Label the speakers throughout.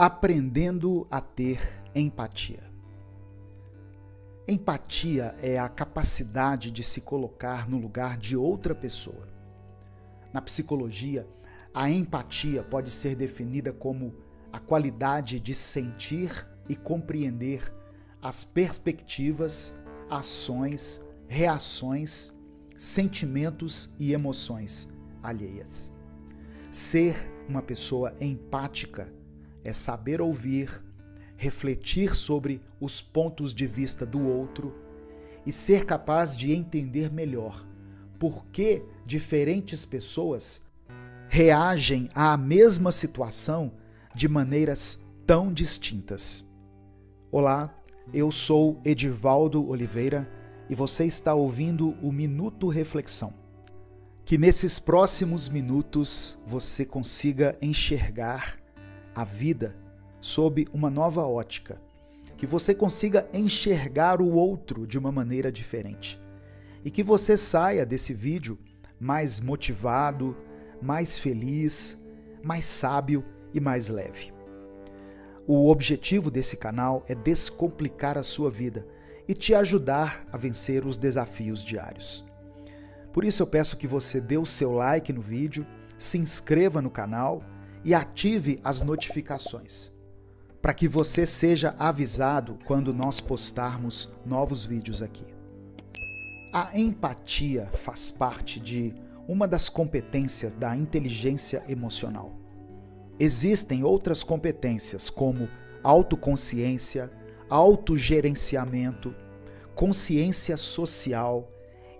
Speaker 1: Aprendendo a ter empatia. Empatia é a capacidade de se colocar no lugar de outra pessoa. Na psicologia, a empatia pode ser definida como a qualidade de sentir e compreender as perspectivas, ações, reações, sentimentos e emoções alheias. Ser uma pessoa empática é saber ouvir, refletir sobre os pontos de vista do outro e ser capaz de entender melhor por que diferentes pessoas reagem à mesma situação de maneiras tão distintas. Olá, eu sou Edivaldo Oliveira e você está ouvindo o Minuto Reflexão. Que nesses próximos minutos você consiga enxergar a vida sob uma nova ótica, que você consiga enxergar o outro de uma maneira diferente e que você saia desse vídeo mais motivado, mais feliz, mais sábio e mais leve. O objetivo desse canal é descomplicar a sua vida e te ajudar a vencer os desafios diários. Por isso eu peço que você dê o seu like no vídeo, se inscreva no canal e ative as notificações, para que você seja avisado quando nós postarmos novos vídeos aqui. A empatia faz parte de uma das competências da inteligência emocional. Existem outras competências como autoconsciência, autogerenciamento, consciência social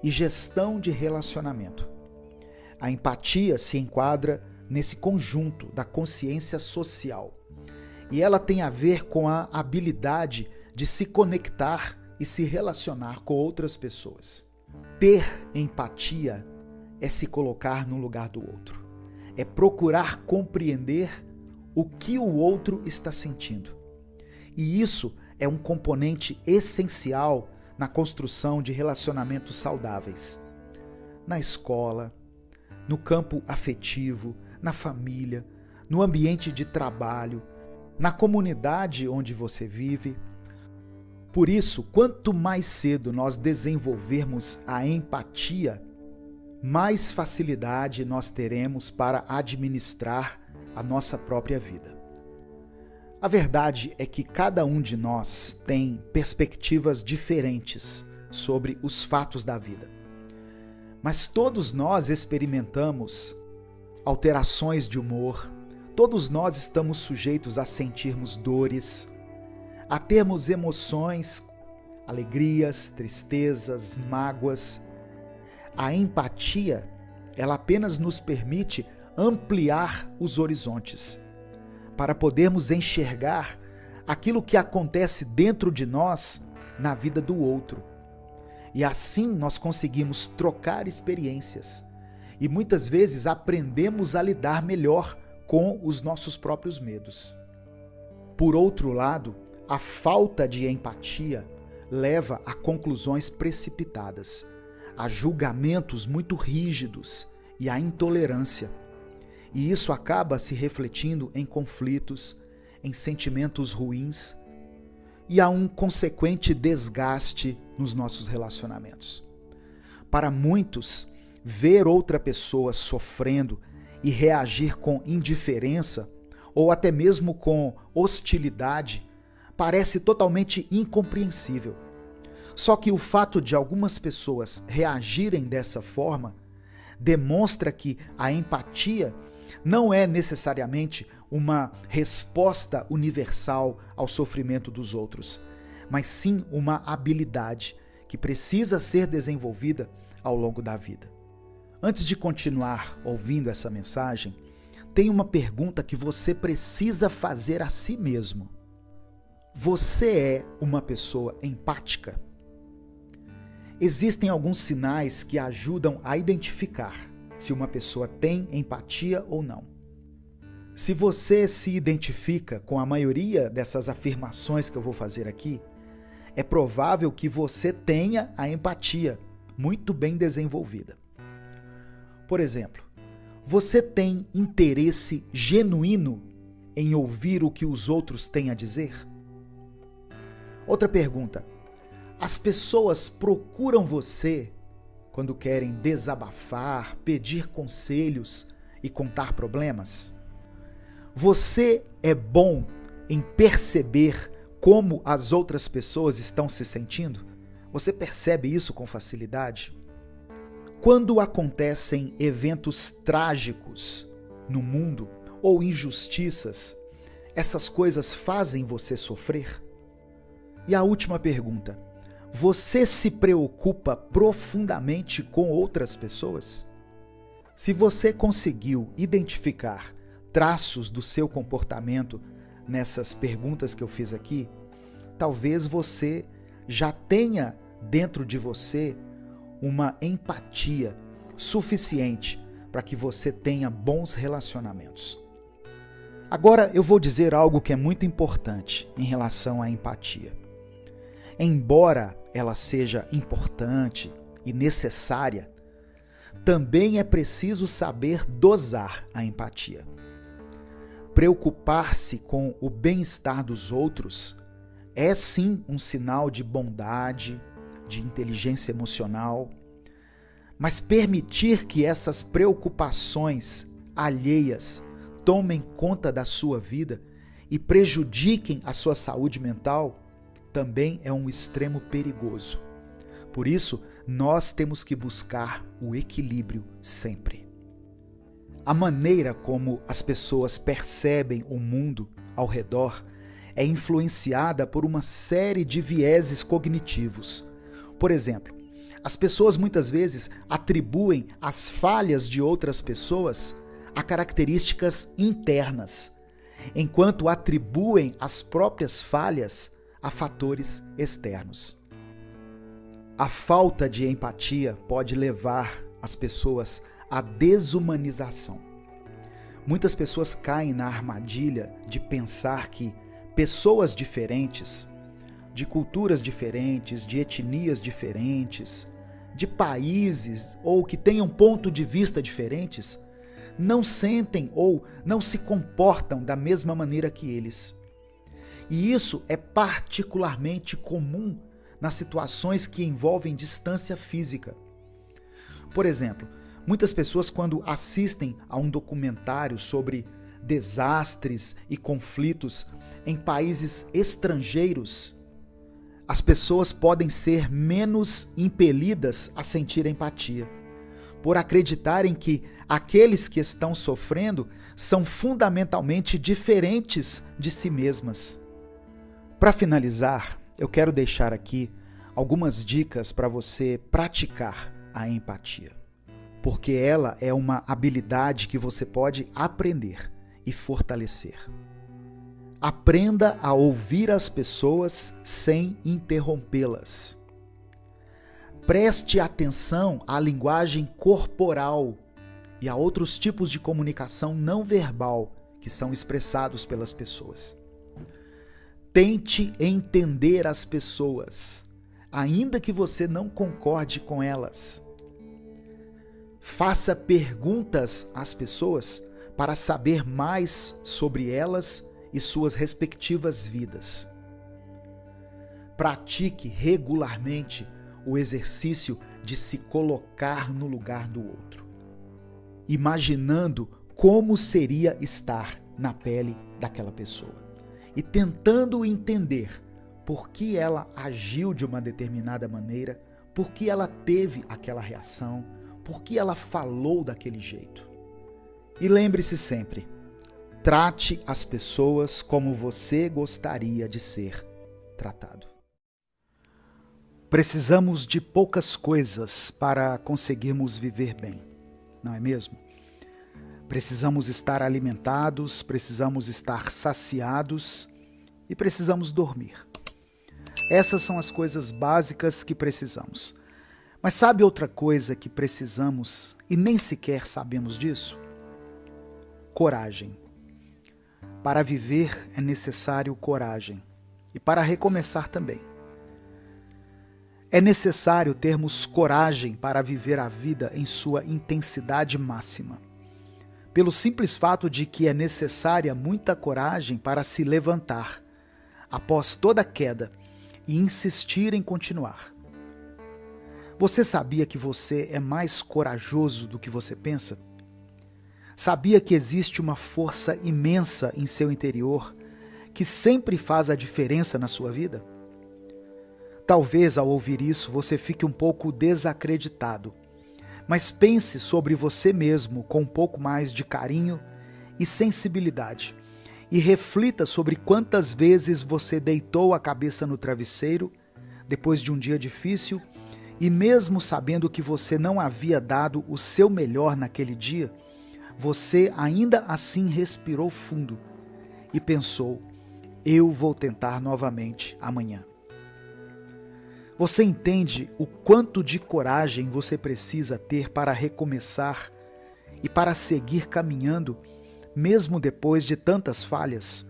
Speaker 1: e gestão de relacionamento. A empatia se enquadra nesse conjunto da consciência social e ela tem a ver com a habilidade de se conectar e se relacionar com outras pessoas. Ter empatia é se colocar no lugar do outro, é procurar compreender o que o outro está sentindo. E isso é um componente essencial na construção de relacionamentos saudáveis. Na escola, no campo afetivo, na família, no ambiente de trabalho, na comunidade onde você vive. Por isso, quanto mais cedo nós desenvolvermos a empatia, mais facilidade nós teremos para administrar a nossa própria vida. A verdade é que cada um de nós tem perspectivas diferentes sobre os fatos da vida. Mas todos nós experimentamos alterações de humor, todos nós estamos sujeitos a sentirmos dores, a termos emoções, alegrias, tristezas, mágoas. A empatia, ela apenas nos permite ampliar os horizontes, para podermos enxergar aquilo que acontece dentro de nós na vida do outro. E assim nós conseguimos trocar experiências e muitas vezes aprendemos a lidar melhor com os nossos próprios medos. Por outro lado, a falta de empatia leva a conclusões precipitadas, a julgamentos muito rígidos e à intolerância. E isso acaba se refletindo em conflitos, em sentimentos ruins e a um consequente desgaste nos nossos relacionamentos. Para muitos, ver outra pessoa sofrendo e reagir com indiferença ou até mesmo com hostilidade parece totalmente incompreensível. Só que o fato de algumas pessoas reagirem dessa forma demonstra que a empatia não é necessariamente uma resposta universal ao sofrimento dos outros, mas sim uma habilidade que precisa ser desenvolvida ao longo da vida. Antes de continuar ouvindo essa mensagem, tem uma pergunta que você precisa fazer a si mesmo. Você é uma pessoa empática? Existem alguns sinais que ajudam a identificar se uma pessoa tem empatia ou não. Se você se identifica com a maioria dessas afirmações que eu vou fazer aqui, é provável que você tenha a empatia muito bem desenvolvida. Por exemplo, você tem interesse genuíno em ouvir o que os outros têm a dizer? Outra pergunta: as pessoas procuram você quando querem desabafar, pedir conselhos e contar problemas? Você é bom em perceber como as outras pessoas estão se sentindo? Você percebe isso com facilidade? Quando acontecem eventos trágicos no mundo ou injustiças, essas coisas fazem você sofrer? E a última pergunta: você se preocupa profundamente com outras pessoas? Se você conseguiu identificar traços do seu comportamento nessas perguntas que eu fiz aqui, talvez você já tenha dentro de você uma empatia suficiente para que você tenha bons relacionamentos. Agora eu vou dizer algo que é muito importante em relação à empatia. Embora ela seja importante e necessária, também é preciso saber dosar a empatia. Preocupar-se com o bem-estar dos outros é sim um sinal de bondade, de inteligência emocional, mas permitir que essas preocupações alheias tomem conta da sua vida e prejudiquem a sua saúde mental também é um extremo perigoso. Por isso, nós temos que buscar o equilíbrio sempre. A maneira como as pessoas percebem o mundo ao redor é influenciada por uma série de vieses cognitivos. Por exemplo, as pessoas muitas vezes atribuem as falhas de outras pessoas a características internas, enquanto atribuem as próprias falhas a fatores externos. A falta de empatia pode levar as pessoas à desumanização. Muitas pessoas caem na armadilha de pensar que pessoas diferentes, de culturas diferentes, de etnias diferentes, de países ou que tenham ponto de vista diferentes, não sentem ou não se comportam da mesma maneira que eles. E isso é particularmente comum nas situações que envolvem distância física. Por exemplo, muitas pessoas, quando assistem a um documentário sobre desastres e conflitos em países estrangeiros, as pessoas podem ser menos impelidas a sentir empatia, por acreditarem que aqueles que estão sofrendo são fundamentalmente diferentes de si mesmas. Para finalizar, eu quero deixar aqui algumas dicas para você praticar a empatia, porque ela é uma habilidade que você pode aprender e fortalecer. Aprenda a ouvir as pessoas sem interrompê-las. Preste atenção à linguagem corporal e a outros tipos de comunicação não verbal que são expressados pelas pessoas. Tente entender as pessoas, ainda que você não concorde com elas. Faça perguntas às pessoas para saber mais sobre elas e suas respectivas vidas. Pratique regularmente o exercício de se colocar no lugar do outro, imaginando como seria estar na pele daquela pessoa e tentando entender por que ela agiu de uma determinada maneira, por que ela teve aquela reação, por que ela falou daquele jeito. E lembre-se sempre, trate as pessoas como você gostaria de ser tratado. Precisamos de poucas coisas para conseguirmos viver bem, não é mesmo? Precisamos estar alimentados, precisamos estar saciados e precisamos dormir. Essas são as coisas básicas que precisamos. Mas sabe outra coisa que precisamos e nem sequer sabemos disso? Coragem. Para viver é necessário coragem e para recomeçar também. É necessário termos coragem para viver a vida em sua intensidade máxima. pelo simples fato de que é necessária muita coragem para se levantar após toda queda e insistir em continuar. Você sabia que você é mais corajoso do que você pensa? Sabia que existe uma força imensa em seu interior que sempre faz a diferença na sua vida? Talvez ao ouvir isso você fique um pouco desacreditado, mas pense sobre você mesmo com um pouco mais de carinho e sensibilidade e reflita sobre quantas vezes você deitou a cabeça no travesseiro depois de um dia difícil e mesmo sabendo que você não havia dado o seu melhor naquele dia, você ainda assim respirou fundo e pensou: eu vou tentar novamente amanhã. Você entende o quanto de coragem você precisa ter para recomeçar e para seguir caminhando, mesmo depois de tantas falhas?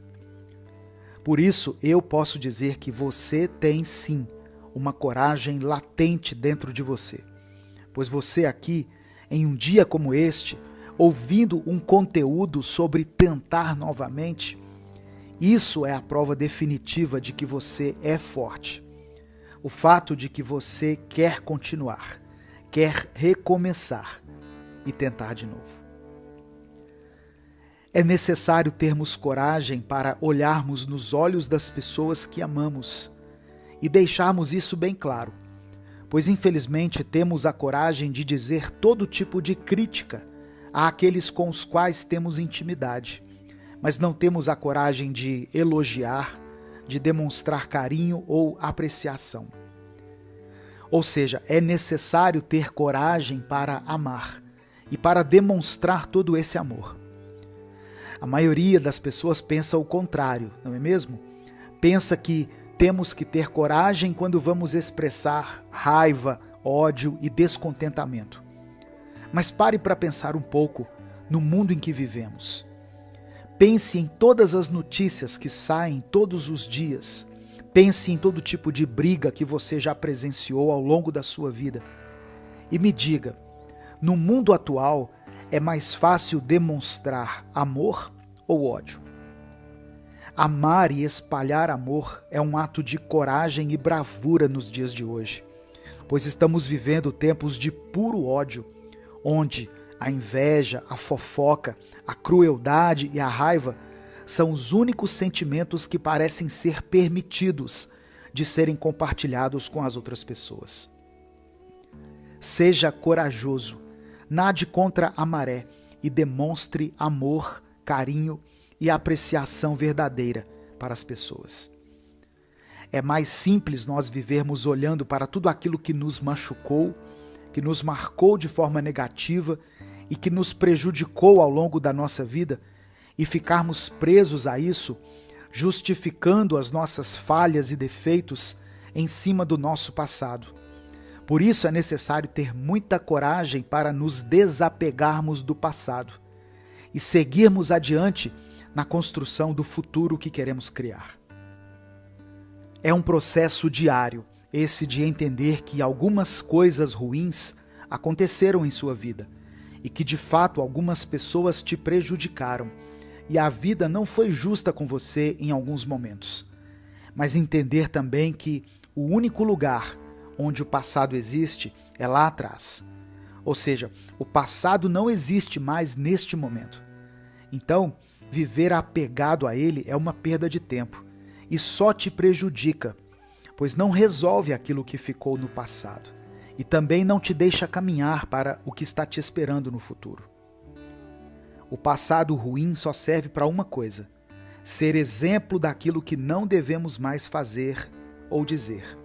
Speaker 1: Por isso, eu posso dizer que você tem sim uma coragem latente dentro de você, pois você aqui, em um dia como este, ouvindo um conteúdo sobre tentar novamente, isso é a prova definitiva de que você é forte. O fato de que você quer continuar, quer recomeçar e tentar de novo. É necessário termos coragem para olharmos nos olhos das pessoas que amamos e deixarmos isso bem claro, pois infelizmente temos a coragem de dizer todo tipo de crítica àqueles com os quais temos intimidade, mas não temos a coragem de elogiar, de demonstrar carinho ou apreciação. Ou seja, é necessário ter coragem para amar e para demonstrar todo esse amor. A maioria das pessoas pensa o contrário, não é mesmo? Pensa que temos que ter coragem quando vamos expressar raiva, ódio e descontentamento. Mas pare para pensar um pouco no mundo em que vivemos. Pense em todas as notícias que saem todos os dias. Pense em todo tipo de briga que você já presenciou ao longo da sua vida. E me diga, no mundo atual, é mais fácil demonstrar amor ou ódio? Amar e espalhar amor é um ato de coragem e bravura nos dias de hoje, pois estamos vivendo tempos de puro ódio, onde a inveja, a fofoca, a crueldade e a raiva são os únicos sentimentos que parecem ser permitidos de serem compartilhados com as outras pessoas. Seja corajoso, nade contra a maré e demonstre amor, carinho e apreciação verdadeira para as pessoas. É mais simples nós vivermos olhando para tudo aquilo que nos machucou, que nos marcou de forma negativa e que nos prejudicou ao longo da nossa vida e ficarmos presos a isso, justificando as nossas falhas e defeitos em cima do nosso passado. Por isso é necessário ter muita coragem para nos desapegarmos do passado e seguirmos adiante na construção do futuro que queremos criar. É um processo diário, esse de entender que algumas coisas ruins aconteceram em sua vida e que de fato algumas pessoas te prejudicaram e a vida não foi justa com você em alguns momentos. Mas entender também que o único lugar onde o passado existe é lá atrás. Ou seja, o passado não existe mais neste momento. Então, viver apegado a ele é uma perda de tempo e só te prejudica, pois não resolve aquilo que ficou no passado e também não te deixa caminhar para o que está te esperando no futuro. O passado ruim só serve para uma coisa: ser exemplo daquilo que não devemos mais fazer ou dizer,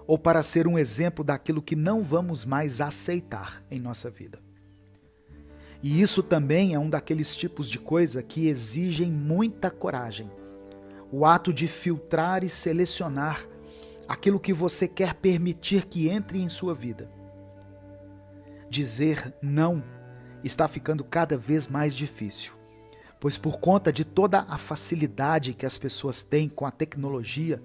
Speaker 1: ou para ser um exemplo daquilo que não vamos mais aceitar em nossa vida. E isso também é um daqueles tipos de coisa que exigem muita coragem. O ato de filtrar e selecionar aquilo que você quer permitir que entre em sua vida. Dizer não está ficando cada vez mais difícil, pois por conta de toda a facilidade que as pessoas têm com a tecnologia,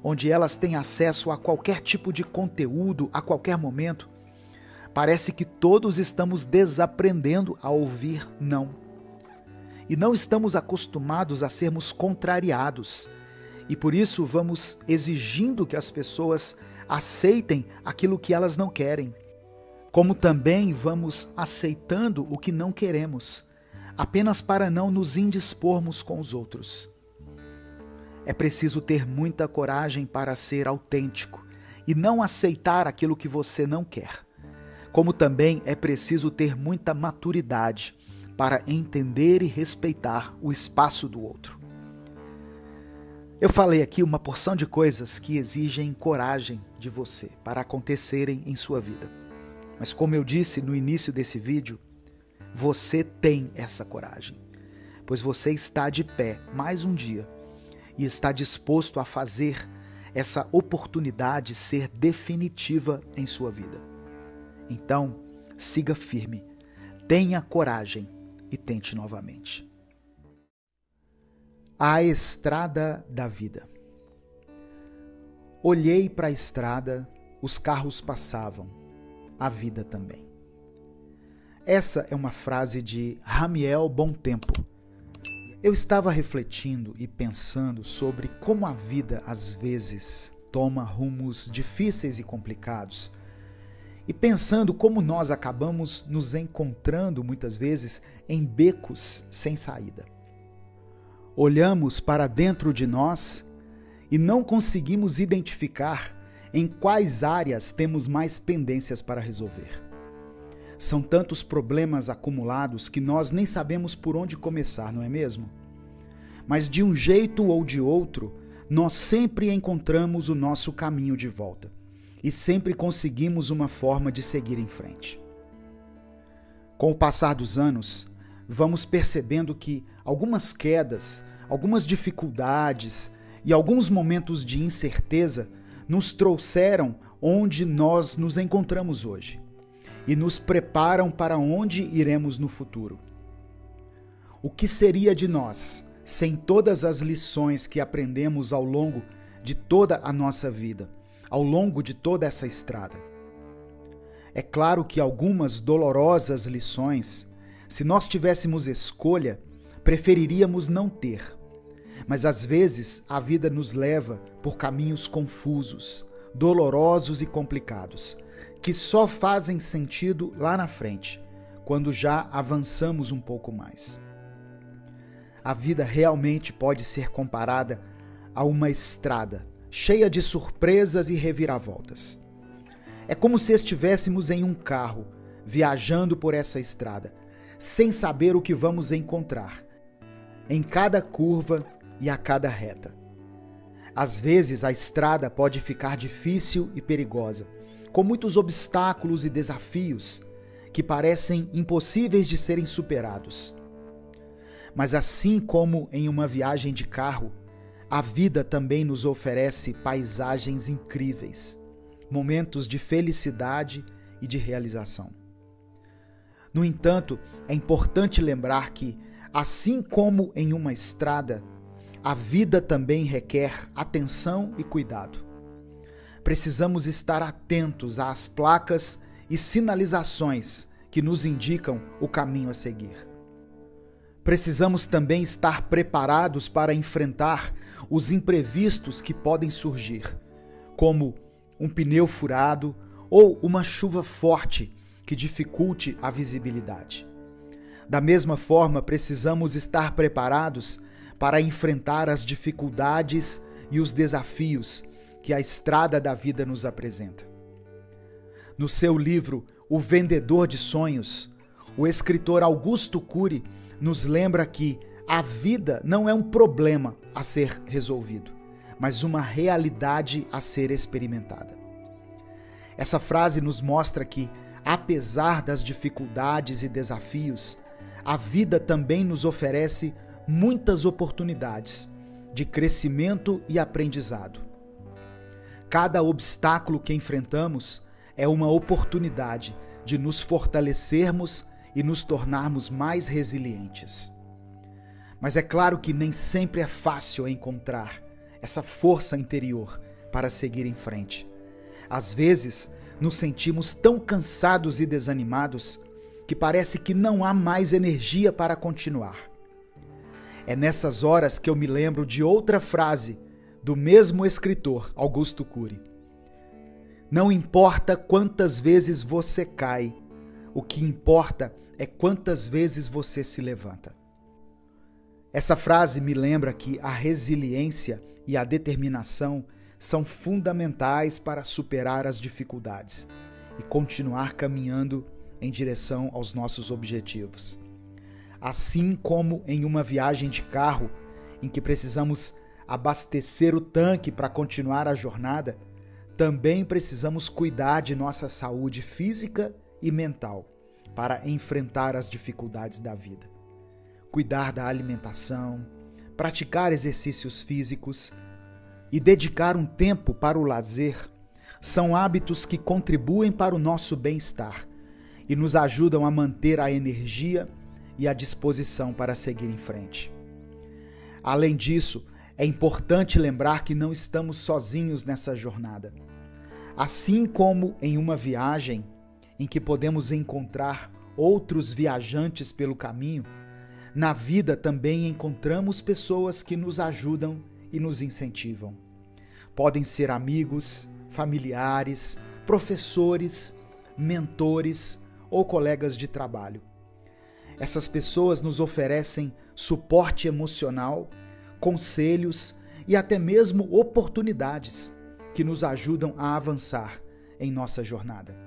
Speaker 1: onde elas têm acesso a qualquer tipo de conteúdo a qualquer momento, parece que todos estamos desaprendendo a ouvir não. e não estamos acostumados a sermos contrariados. E por isso vamos exigindo que as pessoas aceitem aquilo que elas não querem, como também vamos aceitando o que não queremos, apenas para não nos indispormos com os outros. É preciso ter muita coragem para ser autêntico e não aceitar aquilo que você não quer. Como também é preciso ter muita maturidade para entender e respeitar o espaço do outro. Eu falei aqui uma porção de coisas que exigem coragem de você para acontecerem em sua vida. Mas como eu disse no início desse vídeo, você tem essa coragem, pois você está de pé mais um dia e está disposto a fazer essa oportunidade ser definitiva em sua vida. Então, siga firme, tenha coragem e tente novamente. A estrada da vida. Olhei para a estrada, os carros passavam, a vida também. Essa é uma frase de Ramiel Bontempo. Eu estava refletindo e pensando sobre como a vida às vezes toma rumos difíceis e complicados, e pensando como nós acabamos nos encontrando muitas vezes em becos sem saída. Olhamos para dentro de nós e não conseguimos identificar em quais áreas temos mais pendências para resolver. São tantos problemas acumulados que nós nem sabemos por onde começar, não é mesmo? Mas de um jeito ou de outro, nós sempre encontramos o nosso caminho de volta e sempre conseguimos uma forma de seguir em frente. Com o passar dos anos, vamos percebendo que algumas quedas, algumas dificuldades e alguns momentos de incerteza nos trouxeram onde nós nos encontramos hoje e nos preparam para onde iremos no futuro. O que seria de nós sem todas as lições que aprendemos ao longo de toda a nossa vida, ao longo de toda essa estrada? É claro que algumas dolorosas lições, se nós tivéssemos escolha, preferiríamos não ter. Mas às vezes a vida nos leva por caminhos confusos, dolorosos e complicados, que só fazem sentido lá na frente, quando já avançamos um pouco mais. A vida realmente pode ser comparada a uma estrada cheia de surpresas e reviravoltas. É como se estivéssemos em um carro, viajando por essa estrada, sem saber o que vamos encontrar, em cada curva e a cada reta. Às vezes a estrada pode ficar difícil e perigosa, com muitos obstáculos e desafios que parecem impossíveis de serem superados. Mas assim como em uma viagem de carro, a vida também nos oferece paisagens incríveis, momentos de felicidade e de realização. No entanto, é importante lembrar que, assim como em uma estrada, a vida também requer atenção e cuidado. Precisamos estar atentos às placas e sinalizações que nos indicam o caminho a seguir. Precisamos também estar preparados para enfrentar os imprevistos que podem surgir, como um pneu furado ou uma chuva forte que dificulte a visibilidade. Da mesma forma, precisamos estar preparados para enfrentar as dificuldades e os desafios que a estrada da vida nos apresenta. No seu livro O Vendedor de Sonhos, o escritor Augusto Cury nos lembra que a vida não é um problema a ser resolvido, mas uma realidade a ser experimentada. Essa frase nos mostra que, apesar das dificuldades e desafios, a vida também nos oferece muitas oportunidades de crescimento e aprendizado. Cada obstáculo que enfrentamos é uma oportunidade de nos fortalecermos e nos tornarmos mais resilientes. Mas é claro que nem sempre é fácil encontrar essa força interior para seguir em frente. Às vezes, nos sentimos tão cansados e desanimados que parece que não há mais energia para continuar. É nessas horas que eu me lembro de outra frase do mesmo escritor, Augusto Cury. Não importa quantas vezes você cai, o que importa é quantas vezes você se levanta. Essa frase me lembra que a resiliência e a determinação são fundamentais para superar as dificuldades e continuar caminhando em direção aos nossos objetivos. Assim como em uma viagem de carro, em que precisamos abastecer o tanque para continuar a jornada, também precisamos cuidar de nossa saúde física e mental para enfrentar as dificuldades da vida. Cuidar da alimentação, praticar exercícios físicos e dedicar um tempo para o lazer são hábitos que contribuem para o nosso bem-estar e nos ajudam a manter a energia e a disposição para seguir em frente. Além disso, é importante lembrar que não estamos sozinhos nessa jornada. Assim como em uma viagem em que podemos encontrar outros viajantes pelo caminho, na vida também encontramos pessoas que nos ajudam e nos incentivam. Podem ser amigos, familiares, professores, mentores ou colegas de trabalho. Essas pessoas nos oferecem suporte emocional, conselhos e até mesmo oportunidades que nos ajudam a avançar em nossa jornada.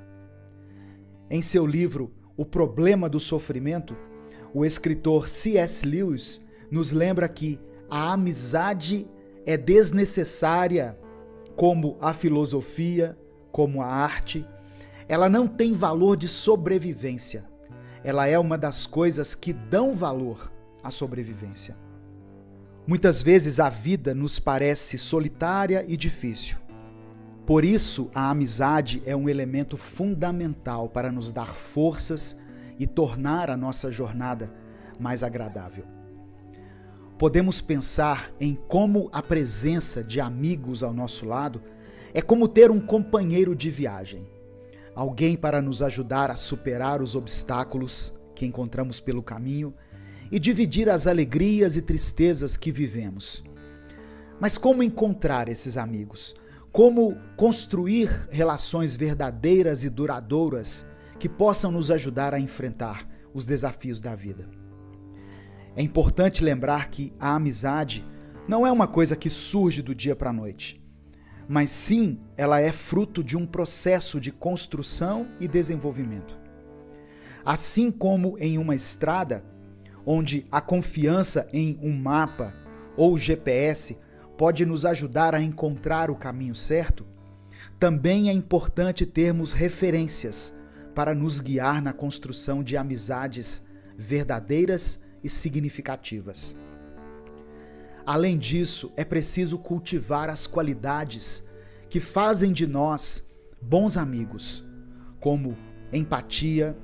Speaker 1: Em seu livro O Problema do Sofrimento, o escritor C.S. Lewis nos lembra que a amizade é desnecessária, como a filosofia, como a arte. Ela não tem valor de sobrevivência. Ela é uma das coisas que dão valor à sobrevivência. Muitas vezes a vida nos parece solitária e difícil. Por isso, a amizade é um elemento fundamental para nos dar forças e tornar a nossa jornada mais agradável. Podemos pensar em como a presença de amigos ao nosso lado é como ter um companheiro de viagem, alguém para nos ajudar a superar os obstáculos que encontramos pelo caminho e dividir as alegrias e tristezas que vivemos. Mas como encontrar esses amigos? Como construir relações verdadeiras e duradouras que possam nos ajudar a enfrentar os desafios da vida? É importante lembrar que a amizade não é uma coisa que surge do dia para a noite, mas sim ela é fruto de um processo de construção e desenvolvimento. Assim como em uma estrada, onde a confiança em um mapa ou GPS pode nos ajudar a encontrar o caminho certo, também é importante termos referências para nos guiar na construção de amizades verdadeiras e significativas. Além disso, é preciso cultivar as qualidades que fazem de nós bons amigos, como empatia,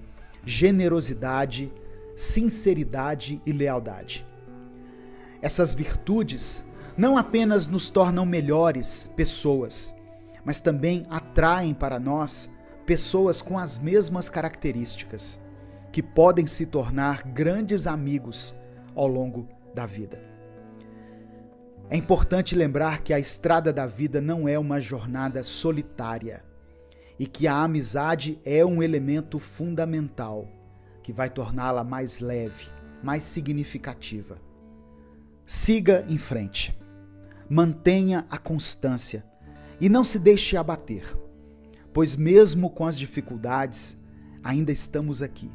Speaker 1: generosidade, sinceridade e lealdade. Essas virtudes não apenas nos tornam melhores pessoas, mas também atraem para nós pessoas com as mesmas características, que podem se tornar grandes amigos ao longo da vida. É importante lembrar que a estrada da vida não é uma jornada solitária e que a amizade é um elemento fundamental que vai torná-la mais leve, mais significativa. Siga em frente, mantenha a constância e não se deixe abater, pois mesmo com as dificuldades, ainda estamos aqui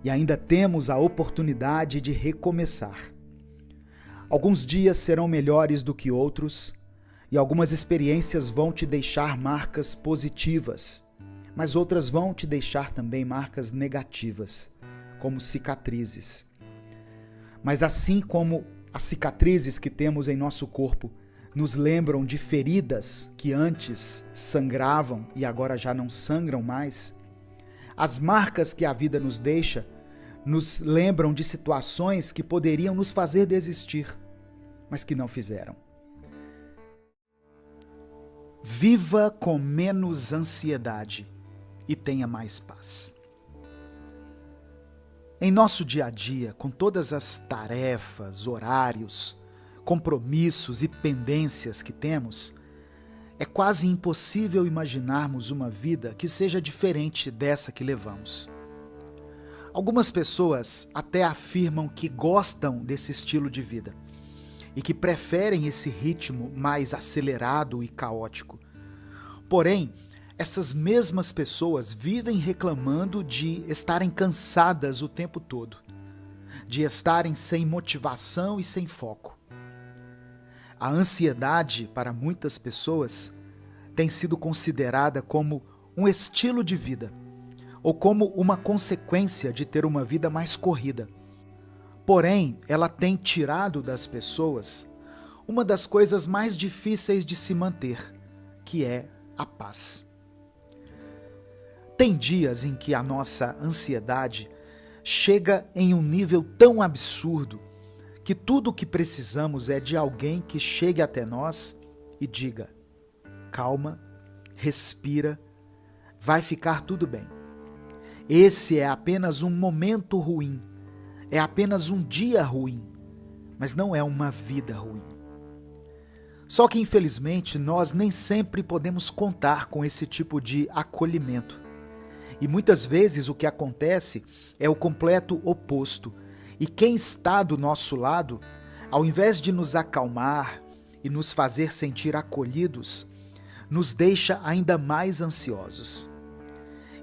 Speaker 1: e ainda temos a oportunidade de recomeçar. Alguns dias serão melhores do que outros e algumas experiências vão te deixar marcas positivas, mas outras vão te deixar também marcas negativas, como cicatrizes. Mas assim como as cicatrizes que temos em nosso corpo nos lembram de feridas que antes sangravam e agora já não sangram mais, as marcas que a vida nos deixa nos lembram de situações que poderiam nos fazer desistir, mas que não fizeram. Viva com menos ansiedade e tenha mais paz. Em nosso dia a dia, com todas as tarefas, horários, compromissos e pendências que temos, é quase impossível imaginarmos uma vida que seja diferente dessa que levamos. Algumas pessoas até afirmam que gostam desse estilo de vida e que preferem esse ritmo mais acelerado e caótico. Porém, essas mesmas pessoas vivem reclamando de estarem cansadas o tempo todo, de estarem sem motivação e sem foco. A ansiedade, para muitas pessoas, tem sido considerada como um estilo de vida, ou como uma consequência de ter uma vida mais corrida. Porém, ela tem tirado das pessoas uma das coisas mais difíceis de se manter, que é a paz. Tem dias em que a nossa ansiedade chega em um nível tão absurdo que tudo o que precisamos é de alguém que chegue até nós e diga: calma, respira, vai ficar tudo bem. Esse é apenas um momento ruim, é apenas um dia ruim, mas não é uma vida ruim. Só que, infelizmente, nós nem sempre podemos contar com esse tipo de acolhimento. E muitas vezes o que acontece é o completo oposto. E quem está do nosso lado, ao invés de nos acalmar e nos fazer sentir acolhidos, nos deixa ainda mais ansiosos.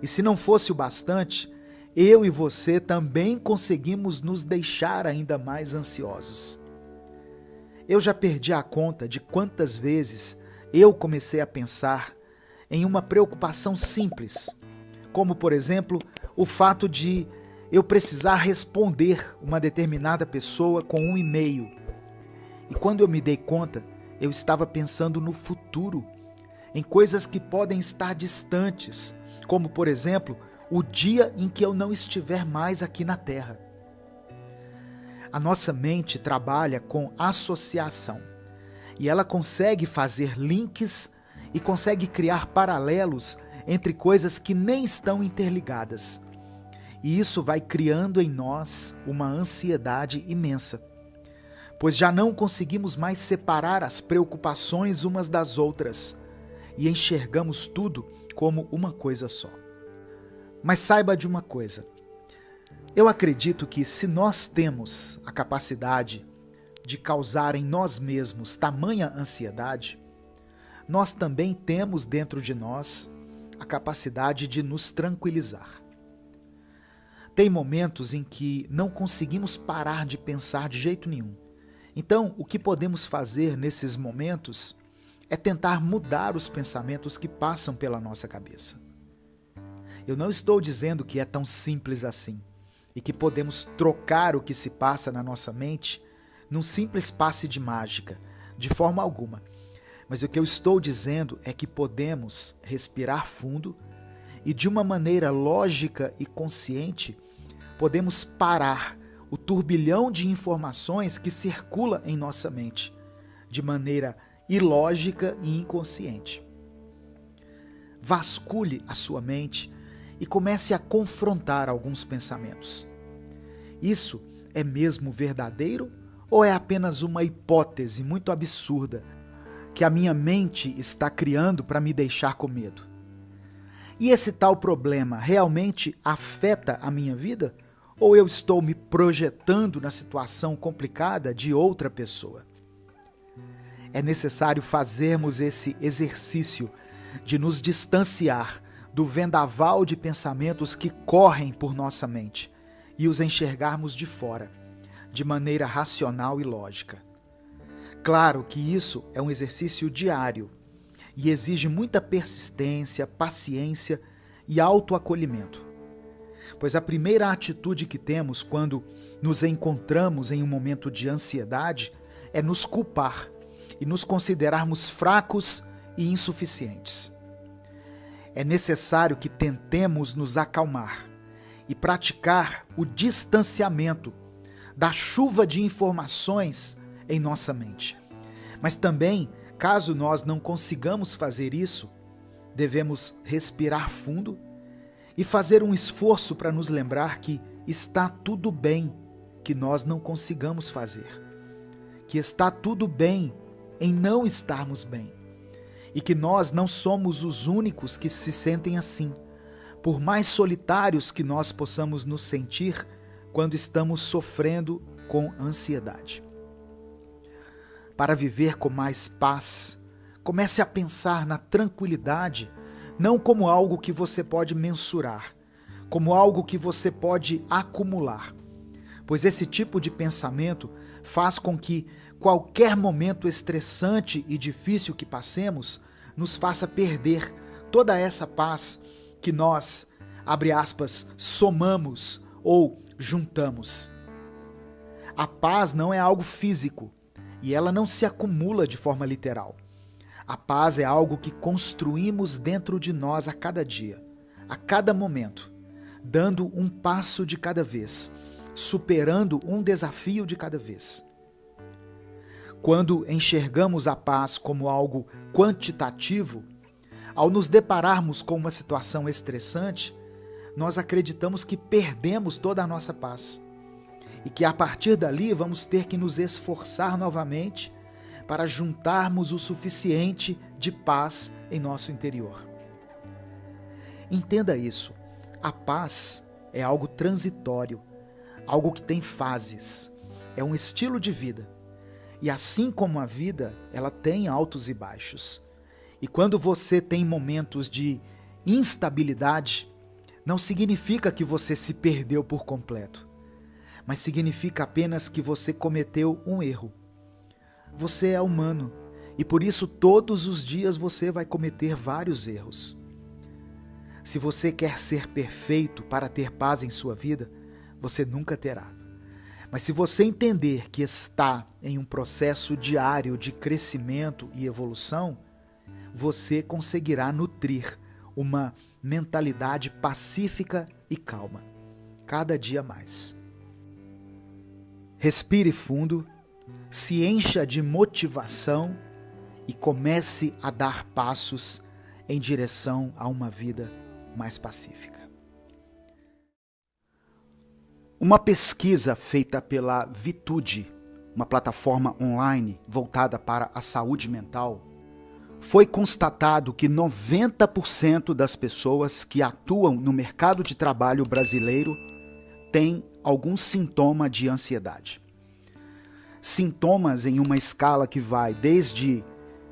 Speaker 1: E se não fosse o bastante, eu e você também conseguimos nos deixar ainda mais ansiosos. Eu já perdi a conta de quantas vezes eu comecei a pensar em uma preocupação simples, como, por exemplo, o fato de eu precisar responder uma determinada pessoa com um e-mail. E quando eu me dei conta, eu estava pensando no futuro, em coisas que podem estar distantes, como, por exemplo, o dia em que eu não estiver mais aqui na Terra. A nossa mente trabalha com associação e ela consegue fazer links e consegue criar paralelos entre coisas que nem estão interligadas. E isso vai criando em nós uma ansiedade imensa, pois já não conseguimos mais separar as preocupações umas das outras e enxergamos tudo como uma coisa só. Mas saiba de uma coisa, eu acredito que se nós temos a capacidade de causar em nós mesmos tamanha ansiedade, nós também temos dentro de nós a capacidade de nos tranquilizar. Tem momentos em que não conseguimos parar de pensar de jeito nenhum. Então, o que podemos fazer nesses momentos é tentar mudar os pensamentos que passam pela nossa cabeça. Eu não estou dizendo que é tão simples assim e que podemos trocar o que se passa na nossa mente num simples passe de mágica, de forma alguma. Mas o que eu estou dizendo é que podemos respirar fundo e, de uma maneira lógica e consciente, podemos parar o turbilhão de informações que circula em nossa mente, de maneira ilógica e inconsciente. Vasculhe a sua mente e comece a confrontar alguns pensamentos. Isso é mesmo verdadeiro ou é apenas uma hipótese muito absurda que a minha mente está criando para me deixar com medo? E esse tal problema realmente afeta a minha vida? Ou eu estou me projetando na situação complicada de outra pessoa? É necessário fazermos esse exercício de nos distanciar do vendaval de pensamentos que correm por nossa mente e os enxergarmos de fora, de maneira racional e lógica. Claro que isso é um exercício diário e exige muita persistência, paciência e autoacolhimento. Pois a primeira atitude que temos quando nos encontramos em um momento de ansiedade é nos culpar e nos considerarmos fracos e insuficientes. É necessário que tentemos nos acalmar e praticar o distanciamento da chuva de informações em nossa mente. Mas também, caso nós não consigamos fazer isso, devemos respirar fundo e fazer um esforço para nos lembrar que está tudo bem que nós não consigamos fazer, que está tudo bem em não estarmos bem e que nós não somos os únicos que se sentem assim, por mais solitários que nós possamos nos sentir quando estamos sofrendo com ansiedade. Para viver com mais paz, comece a pensar na tranquilidade não como algo que você pode mensurar, como algo que você pode acumular, pois esse tipo de pensamento faz com que qualquer momento estressante e difícil que passemos nos faça perder toda essa paz que nós, abre aspas, somamos ou juntamos. A paz não é algo físico e ela não se acumula de forma literal. A paz é algo que construímos dentro de nós a cada dia, a cada momento, dando um passo de cada vez, superando um desafio de cada vez. Quando enxergamos a paz como algo quantitativo, ao nos depararmos com uma situação estressante, nós acreditamos que perdemos toda a nossa paz e que a partir dali vamos ter que nos esforçar novamente para juntarmos o suficiente de paz em nosso interior. Entenda isso, a paz é algo transitório, algo que tem fases, é um estilo de vida. E assim como a vida, ela tem altos e baixos. E quando você tem momentos de instabilidade, não significa que você se perdeu por completo, mas significa apenas que você cometeu um erro. Você é humano e por isso todos os dias você vai cometer vários erros. Se você quer ser perfeito para ter paz em sua vida, você nunca terá. Mas se você entender que está em um processo diário de crescimento e evolução, você conseguirá nutrir uma mentalidade pacífica e calma, cada dia mais. Respire fundo, se encha de motivação e comece a dar passos em direção a uma vida mais pacífica. Uma pesquisa feita pela Vitude, uma plataforma online voltada para a saúde mental, foi constatado que 90% das pessoas que atuam no mercado de trabalho brasileiro têm algum sintoma de ansiedade. Sintomas em uma escala que vai desde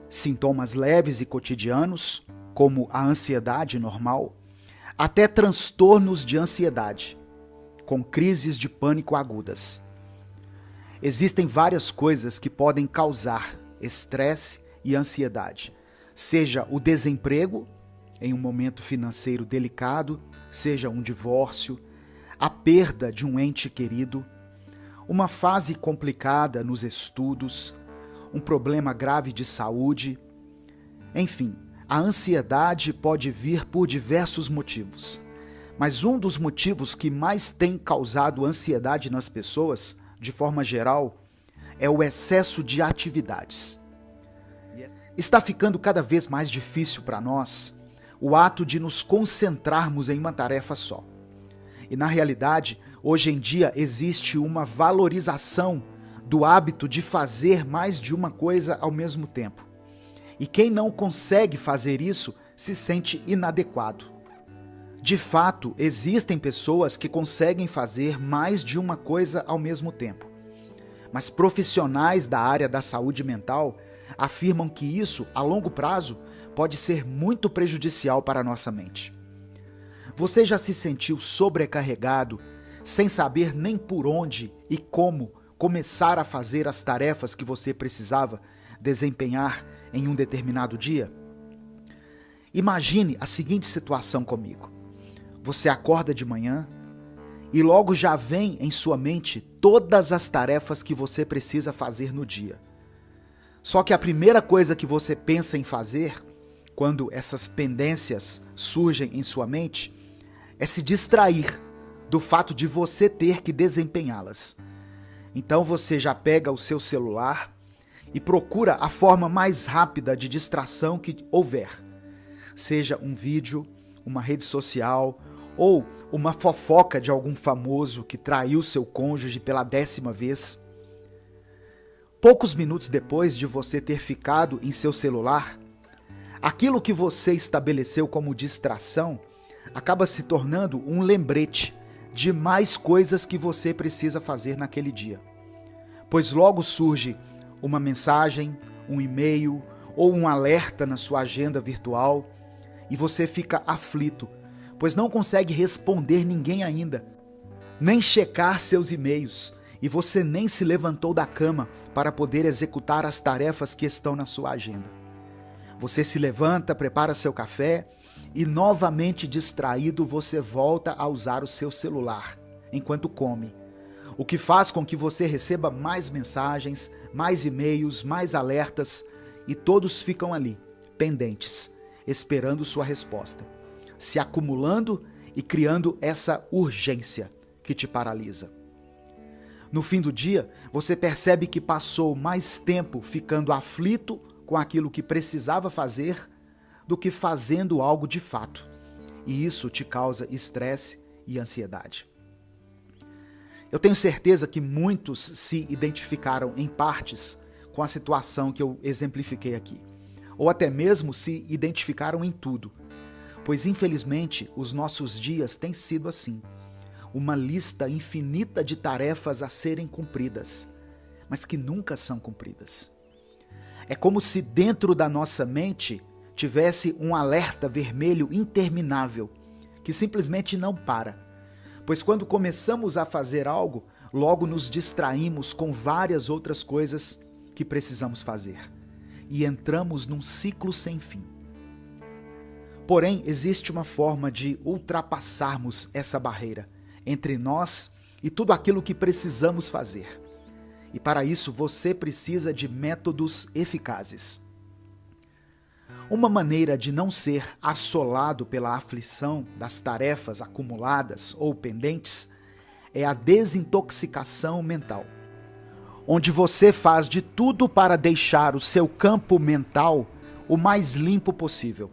Speaker 1: sintomas leves e cotidianos, como a ansiedade normal, até transtornos de ansiedade, com crises de pânico agudas. Existem várias coisas que podem causar estresse e ansiedade, seja o desemprego, em um momento financeiro delicado, seja um divórcio, a perda de um ente querido, uma fase complicada nos estudos, um problema grave de saúde. Enfim, a ansiedade pode vir por diversos motivos. Mas um dos motivos que mais tem causado ansiedade nas pessoas, de forma geral, é o excesso de atividades. Está ficando cada vez mais difícil para nós o ato de nos concentrarmos em uma tarefa só. E na realidade, hoje em dia existe uma valorização do hábito de fazer mais de uma coisa ao mesmo tempo. E quem não consegue fazer isso se sente inadequado. De fato, existem pessoas que conseguem fazer mais de uma coisa ao mesmo tempo. Mas profissionais da área da saúde mental afirmam que isso, a longo prazo, pode ser muito prejudicial para a nossa mente. Você já se sentiu sobrecarregado, sem saber nem por onde e como começar a fazer as tarefas que você precisava desempenhar em um determinado dia? Imagine a seguinte situação comigo. Você acorda de manhã e logo já vem em sua mente todas as tarefas que você precisa fazer no dia. Só que a primeira coisa que você pensa em fazer, quando essas pendências surgem em sua mente, é se distrair do fato de você ter que desempenhá-las. Então você já pega o seu celular e procura a forma mais rápida de distração que houver. Seja um vídeo, uma rede social ou uma fofoca de algum famoso que traiu seu cônjuge pela 10ª vez. Poucos minutos depois de você ter ficado em seu celular, aquilo que você estabeleceu como distração acaba se tornando um lembrete de mais coisas que você precisa fazer naquele dia. Pois logo surge uma mensagem, um e-mail ou um alerta na sua agenda virtual e você fica aflito, pois não consegue responder ninguém ainda, nem checar seus e-mails, e você nem se levantou da cama para poder executar as tarefas que estão na sua agenda. Você se levanta, prepara seu café e, novamente distraído, você volta a usar o seu celular enquanto come, o que faz com que você receba mais mensagens, mais e-mails, mais alertas, e todos ficam ali, pendentes, esperando sua resposta, se acumulando e criando essa urgência que te paralisa. No fim do dia, você percebe que passou mais tempo ficando aflito com aquilo que precisava fazer do que fazendo algo de fato. E isso te causa estresse e ansiedade. Eu tenho certeza que muitos se identificaram em partes com a situação que eu exemplifiquei aqui, ou até mesmo se identificaram em tudo, pois infelizmente os nossos dias têm sido assim. Uma lista infinita de tarefas a serem cumpridas, mas que nunca são cumpridas. É como se dentro da nossa mente tivesse um alerta vermelho interminável, que simplesmente não para. Pois quando começamos a fazer algo, logo nos distraímos com várias outras coisas que precisamos fazer. E entramos num ciclo sem fim. Porém, existe uma forma de ultrapassarmos essa barreira entre nós e tudo aquilo que precisamos fazer. E para isso você precisa de métodos eficazes. Uma maneira de não ser assolado pela aflição das tarefas acumuladas ou pendentes é a desintoxicação mental, onde você faz de tudo para deixar o seu campo mental o mais limpo possível.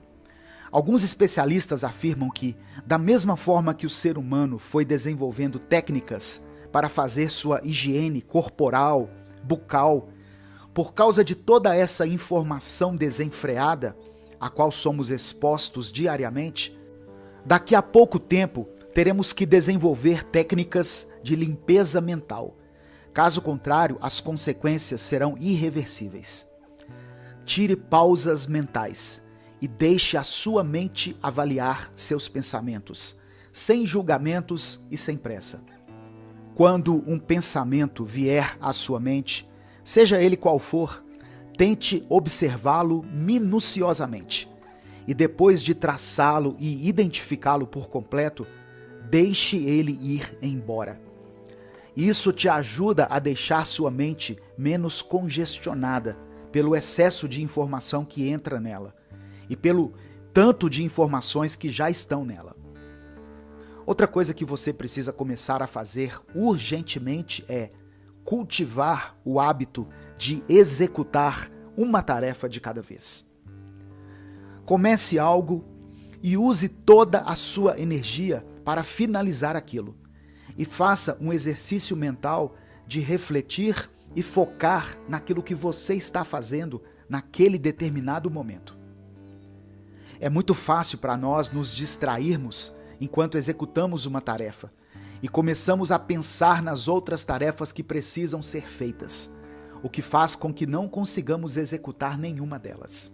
Speaker 1: Alguns especialistas afirmam que, da mesma forma que o ser humano foi desenvolvendo técnicas para fazer sua higiene corporal, bucal, por causa de toda essa informação desenfreada, a qual somos expostos diariamente, daqui a pouco tempo teremos que desenvolver técnicas de limpeza mental. Caso contrário, as consequências serão irreversíveis. Tire pausas mentais e deixe a sua mente avaliar seus pensamentos, sem julgamentos e sem pressa. Quando um pensamento vier à sua mente, seja ele qual for, tente observá-lo minuciosamente e depois de traçá-lo e identificá-lo por completo, deixe ele ir embora. Isso te ajuda a deixar sua mente menos congestionada pelo excesso de informação que entra nela e pelo tanto de informações que já estão nela. Outra coisa que você precisa começar a fazer urgentemente é cultivar o hábito de executar uma tarefa de cada vez. Comece algo e use toda a sua energia para finalizar aquilo. E faça um exercício mental de refletir e focar naquilo que você está fazendo naquele determinado momento. É muito fácil para nós nos distrairmos enquanto executamos uma tarefa e começamos a pensar nas outras tarefas que precisam ser feitas, o que faz com que não consigamos executar nenhuma delas.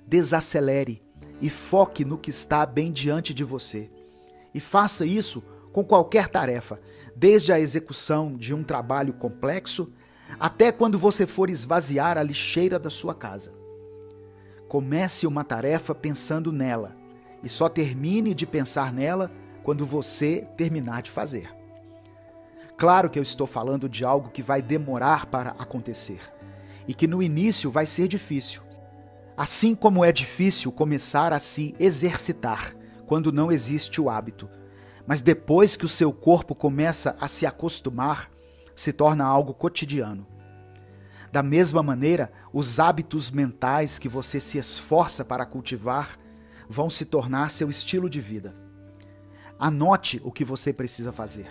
Speaker 1: Desacelere e foque no que está bem diante de você. E faça isso com qualquer tarefa, desde a execução de um trabalho complexo até quando você for esvaziar a lixeira da sua casa. Comece uma tarefa pensando nela e só termine de pensar nela quando você terminar de fazer. Claro que eu estou falando de algo que vai demorar para acontecer e que no início vai ser difícil. Assim como é difícil começar a se exercitar quando não existe o hábito. Mas depois que o seu corpo começa a se acostumar, se torna algo cotidiano. Da mesma maneira, os hábitos mentais que você se esforça para cultivar vão se tornar seu estilo de vida. Anote o que você precisa fazer.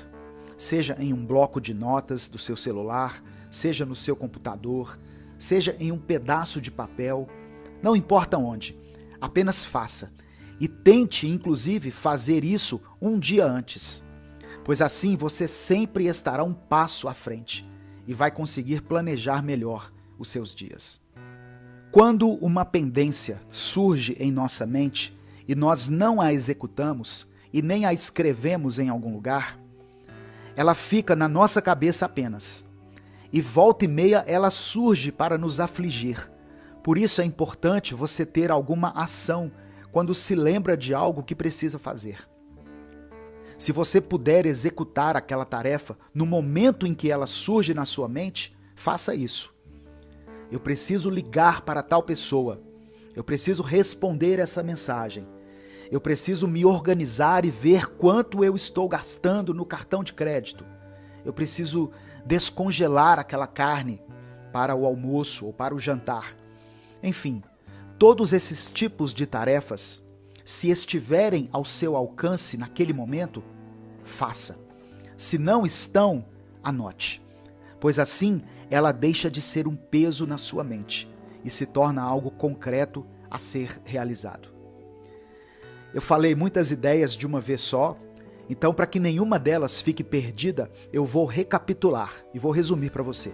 Speaker 1: Seja em um bloco de notas do seu celular, seja no seu computador, seja em um pedaço de papel, não importa onde, apenas faça. E tente, inclusive, fazer isso um dia antes, pois assim você sempre estará um passo à frente e vai conseguir planejar melhor os seus dias. Quando uma pendência surge em nossa mente e nós não a executamos e nem a escrevemos em algum lugar, ela fica na nossa cabeça apenas. E volta e meia ela surge para nos afligir. Por isso é importante você ter alguma ação quando se lembra de algo que precisa fazer. Se você puder executar aquela tarefa no momento em que ela surge na sua mente, faça isso. Eu preciso ligar para tal pessoa. Eu preciso responder essa mensagem. Eu preciso me organizar e ver quanto eu estou gastando no cartão de crédito. Eu preciso descongelar aquela carne para o almoço ou para o jantar. Enfim, todos esses tipos de tarefas, se estiverem ao seu alcance naquele momento, faça. Se não estão, anote, pois assim ela deixa de ser um peso na sua mente e se torna algo concreto a ser realizado. Eu falei muitas ideias de uma vez só, então para que nenhuma delas fique perdida, eu vou recapitular e vou resumir para você.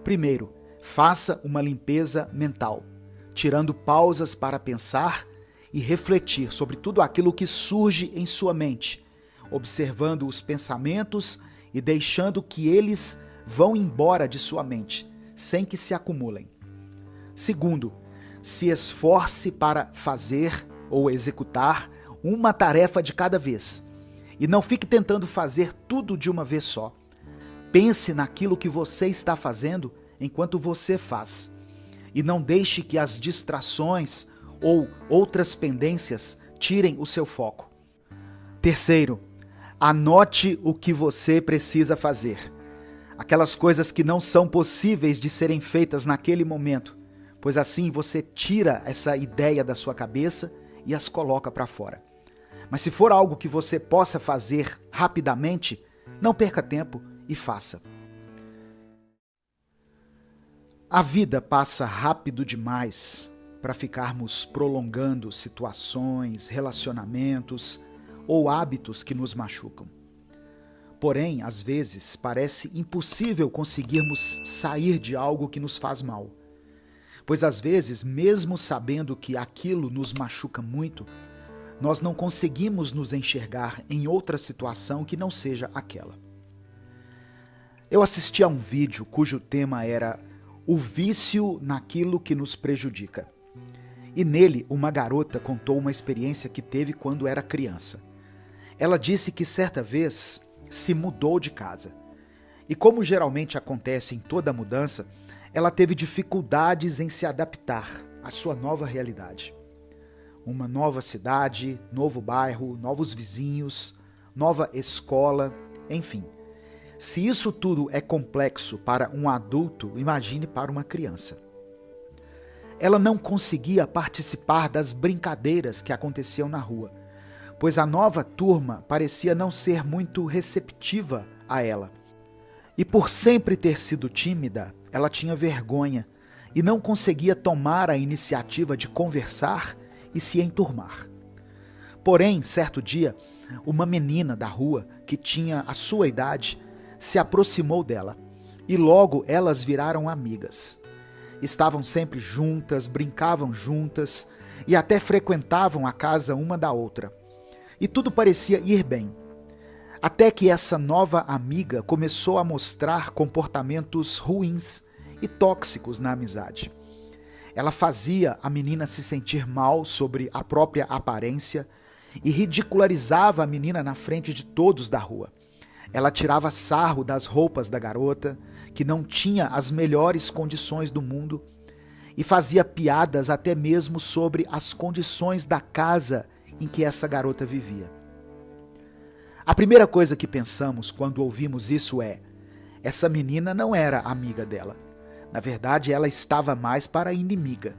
Speaker 1: Primeiro, faça uma limpeza mental, tirando pausas para pensar e refletir sobre tudo aquilo que surge em sua mente, observando os pensamentos e deixando que eles vão embora de sua mente, sem que se acumulem. Segundo, se esforce para fazer ou executar uma tarefa de cada vez. E não fique tentando fazer tudo de uma vez só. Pense naquilo que você está fazendo enquanto você faz. E não deixe que as distrações ou outras pendências tirem o seu foco. Terceiro, anote o que você precisa fazer. Aquelas coisas que não são possíveis de serem feitas naquele momento, pois assim você tira essa ideia da sua cabeça e as coloca para fora. Mas se for algo que você possa fazer rapidamente, não perca tempo e faça. A vida passa rápido demais para ficarmos prolongando situações, relacionamentos ou hábitos que nos machucam. Porém, às vezes, parece impossível conseguirmos sair de algo que nos faz mal. Pois às vezes, mesmo sabendo que aquilo nos machuca muito, nós não conseguimos nos enxergar em outra situação que não seja aquela. Eu assisti a um vídeo cujo tema era o vício naquilo que nos prejudica. E nele, uma garota contou uma experiência que teve quando era criança. Ela disse que certa vez se mudou de casa. E como geralmente acontece em toda mudança, ela teve dificuldades em se adaptar à sua nova realidade. Uma nova cidade, novo bairro, novos vizinhos, nova escola, enfim. Se isso tudo é complexo para um adulto, imagine para uma criança. Ela não conseguia participar das brincadeiras que aconteciam na rua, pois a nova turma parecia não ser muito receptiva a ela. E por sempre ter sido tímida, ela tinha vergonha e não conseguia tomar a iniciativa de conversar e se enturmar. Porém, certo dia, uma menina da rua, que tinha a sua idade, se aproximou dela e logo elas viraram amigas. Estavam sempre juntas, brincavam juntas e até frequentavam a casa uma da outra. E tudo parecia ir bem. Até que essa nova amiga começou a mostrar comportamentos ruins e tóxicos na amizade. Ela fazia a menina se sentir mal sobre a própria aparência e ridicularizava a menina na frente de todos da rua. Ela tirava sarro das roupas da garota, que não tinha as melhores condições do mundo, e fazia piadas até mesmo sobre as condições da casa em que essa garota vivia. A primeira coisa que pensamos quando ouvimos isso é: essa menina não era amiga dela. Na verdade, ela estava mais para inimiga.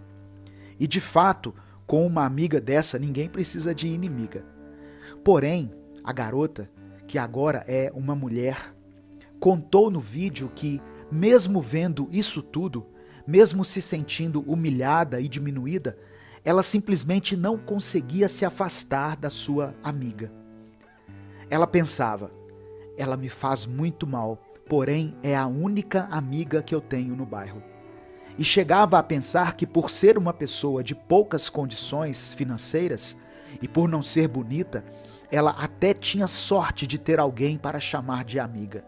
Speaker 1: E de fato, com uma amiga dessa, ninguém precisa de inimiga. Porém, a garota, que agora é uma mulher, contou no vídeo que, mesmo vendo isso tudo, mesmo se sentindo humilhada e diminuída, ela simplesmente não conseguia se afastar da sua amiga. Ela pensava, ela me faz muito mal, porém é a única amiga que eu tenho no bairro. E chegava a pensar que por ser uma pessoa de poucas condições financeiras e por não ser bonita, ela até tinha sorte de ter alguém para chamar de amiga.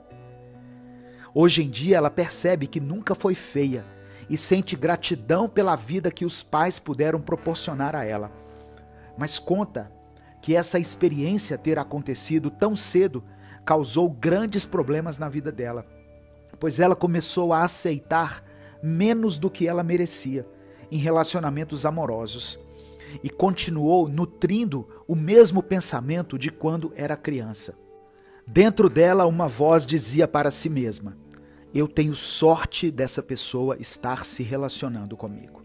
Speaker 1: Hoje em dia ela percebe que nunca foi feia e sente gratidão pela vida que os pais puderam proporcionar a ela. Mas conta que essa experiência ter acontecido tão cedo causou grandes problemas na vida dela, pois ela começou a aceitar menos do que ela merecia em relacionamentos amorosos e continuou nutrindo o mesmo pensamento de quando era criança. Dentro dela, uma voz dizia para si mesma: eu tenho sorte dessa pessoa estar se relacionando comigo.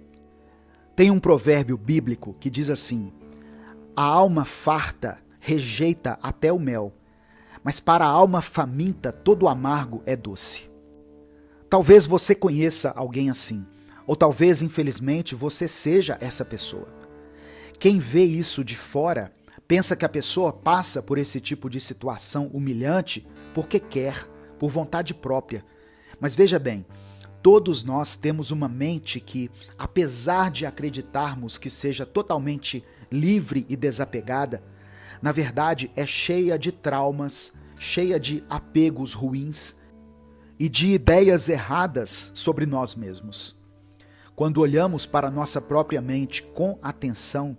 Speaker 1: Tem um provérbio bíblico que diz assim: a alma farta rejeita até o mel, mas para a alma faminta todo amargo é doce. Talvez você conheça alguém assim, ou talvez, infelizmente, você seja essa pessoa. Quem vê isso de fora pensa que a pessoa passa por esse tipo de situação humilhante porque quer, por vontade própria. Mas veja bem, todos nós temos uma mente que, apesar de acreditarmos que seja totalmente livre e desapegada, na verdade é cheia de traumas, cheia de apegos ruins e de ideias erradas sobre nós mesmos. Quando olhamos para nossa própria mente com atenção,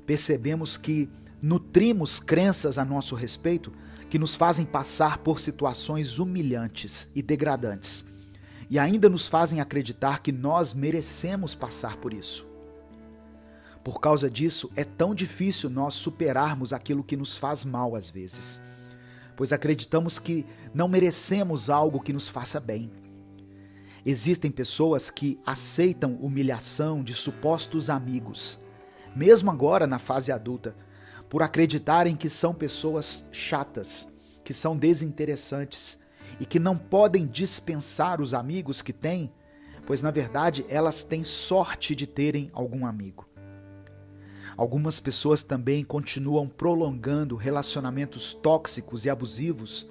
Speaker 1: percebemos que nutrimos crenças a nosso respeito que nos fazem passar por situações humilhantes e degradantes, e ainda nos fazem acreditar que nós merecemos passar por isso. Por causa disso, é tão difícil nós superarmos aquilo que nos faz mal às vezes, pois acreditamos que não merecemos algo que nos faça bem. Existem pessoas que aceitam humilhação de supostos amigos, mesmo agora na fase adulta, por acreditarem que são pessoas chatas, que são desinteressantes e que não podem dispensar os amigos que têm, pois na verdade elas têm sorte de terem algum amigo. Algumas pessoas também continuam prolongando relacionamentos tóxicos e abusivos,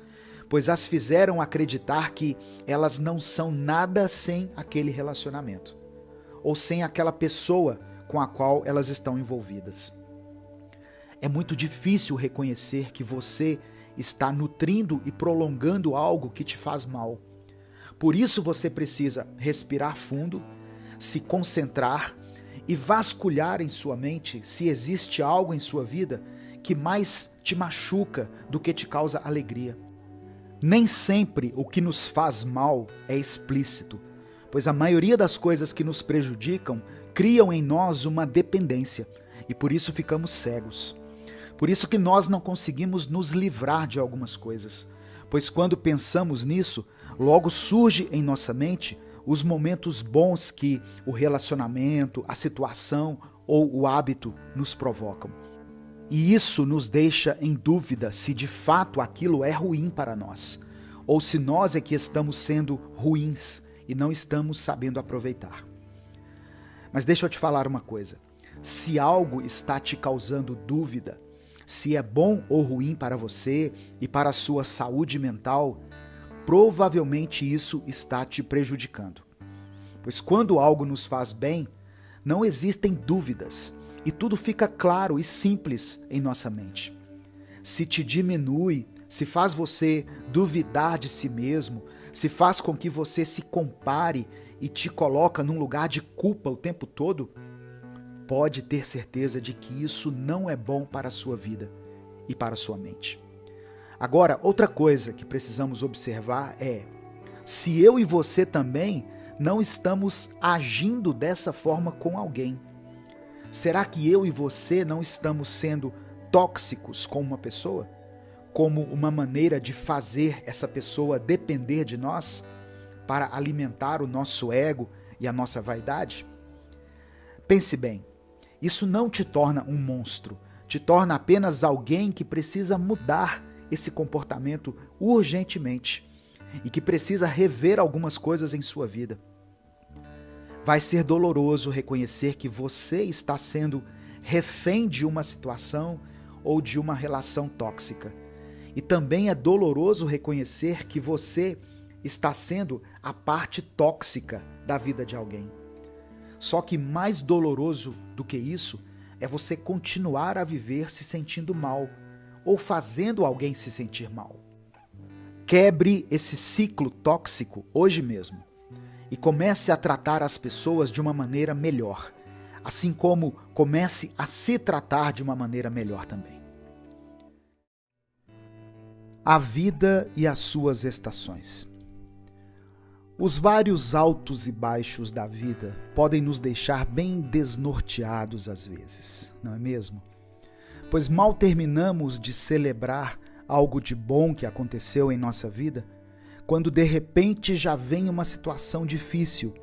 Speaker 1: pois as fizeram acreditar que elas não são nada sem aquele relacionamento, ou sem aquela pessoa com a qual elas estão envolvidas. É muito difícil reconhecer que você está nutrindo e prolongando algo que te faz mal. Por isso você precisa respirar fundo, se concentrar e vasculhar em sua mente se existe algo em sua vida que mais te machuca do que te causa alegria. Nem sempre o que nos faz mal é explícito, pois a maioria das coisas que nos prejudicam criam em nós uma dependência e por isso ficamos cegos. Por isso que nós não conseguimos nos livrar de algumas coisas, pois quando pensamos nisso, logo surge em nossa mente os momentos bons que o relacionamento, a situação ou o hábito nos provocam. E isso nos deixa em dúvida se de fato aquilo é ruim para nós, ou se nós é que estamos sendo ruins e não estamos sabendo aproveitar. Mas deixa eu te falar uma coisa, se algo está te causando dúvida, se é bom ou ruim para você e para a sua saúde mental, provavelmente isso está te prejudicando. Pois quando algo nos faz bem, não existem dúvidas e tudo fica claro e simples em nossa mente. Se te diminui, se faz você duvidar de si mesmo, se faz com que você se compare e te coloca num lugar de culpa o tempo todo, pode ter certeza de que isso não é bom para a sua vida e para a sua mente. Agora, outra coisa que precisamos observar é se eu e você também não estamos agindo dessa forma com alguém. Será que eu e você não estamos sendo tóxicos com uma pessoa? Como uma maneira de fazer essa pessoa depender de nós para alimentar o nosso ego e a nossa vaidade? Pense bem. Isso não te torna um monstro, te torna apenas alguém que precisa mudar esse comportamento urgentemente e que precisa rever algumas coisas em sua vida. Vai ser doloroso reconhecer que você está sendo refém de uma situação ou de uma relação tóxica. E também é doloroso reconhecer que você está sendo a parte tóxica da vida de alguém. Só que mais doloroso do que isso é você continuar a viver se sentindo mal ou fazendo alguém se sentir mal. Quebre esse ciclo tóxico hoje mesmo e comece a tratar as pessoas de uma maneira melhor, assim como comece a se tratar de uma maneira melhor também. A vida e as suas estações. Os vários altos e baixos da vida podem nos deixar bem desnorteados às vezes, não é mesmo? Pois mal terminamos de celebrar algo de bom que aconteceu em nossa vida, quando de repente já vem uma situação difícil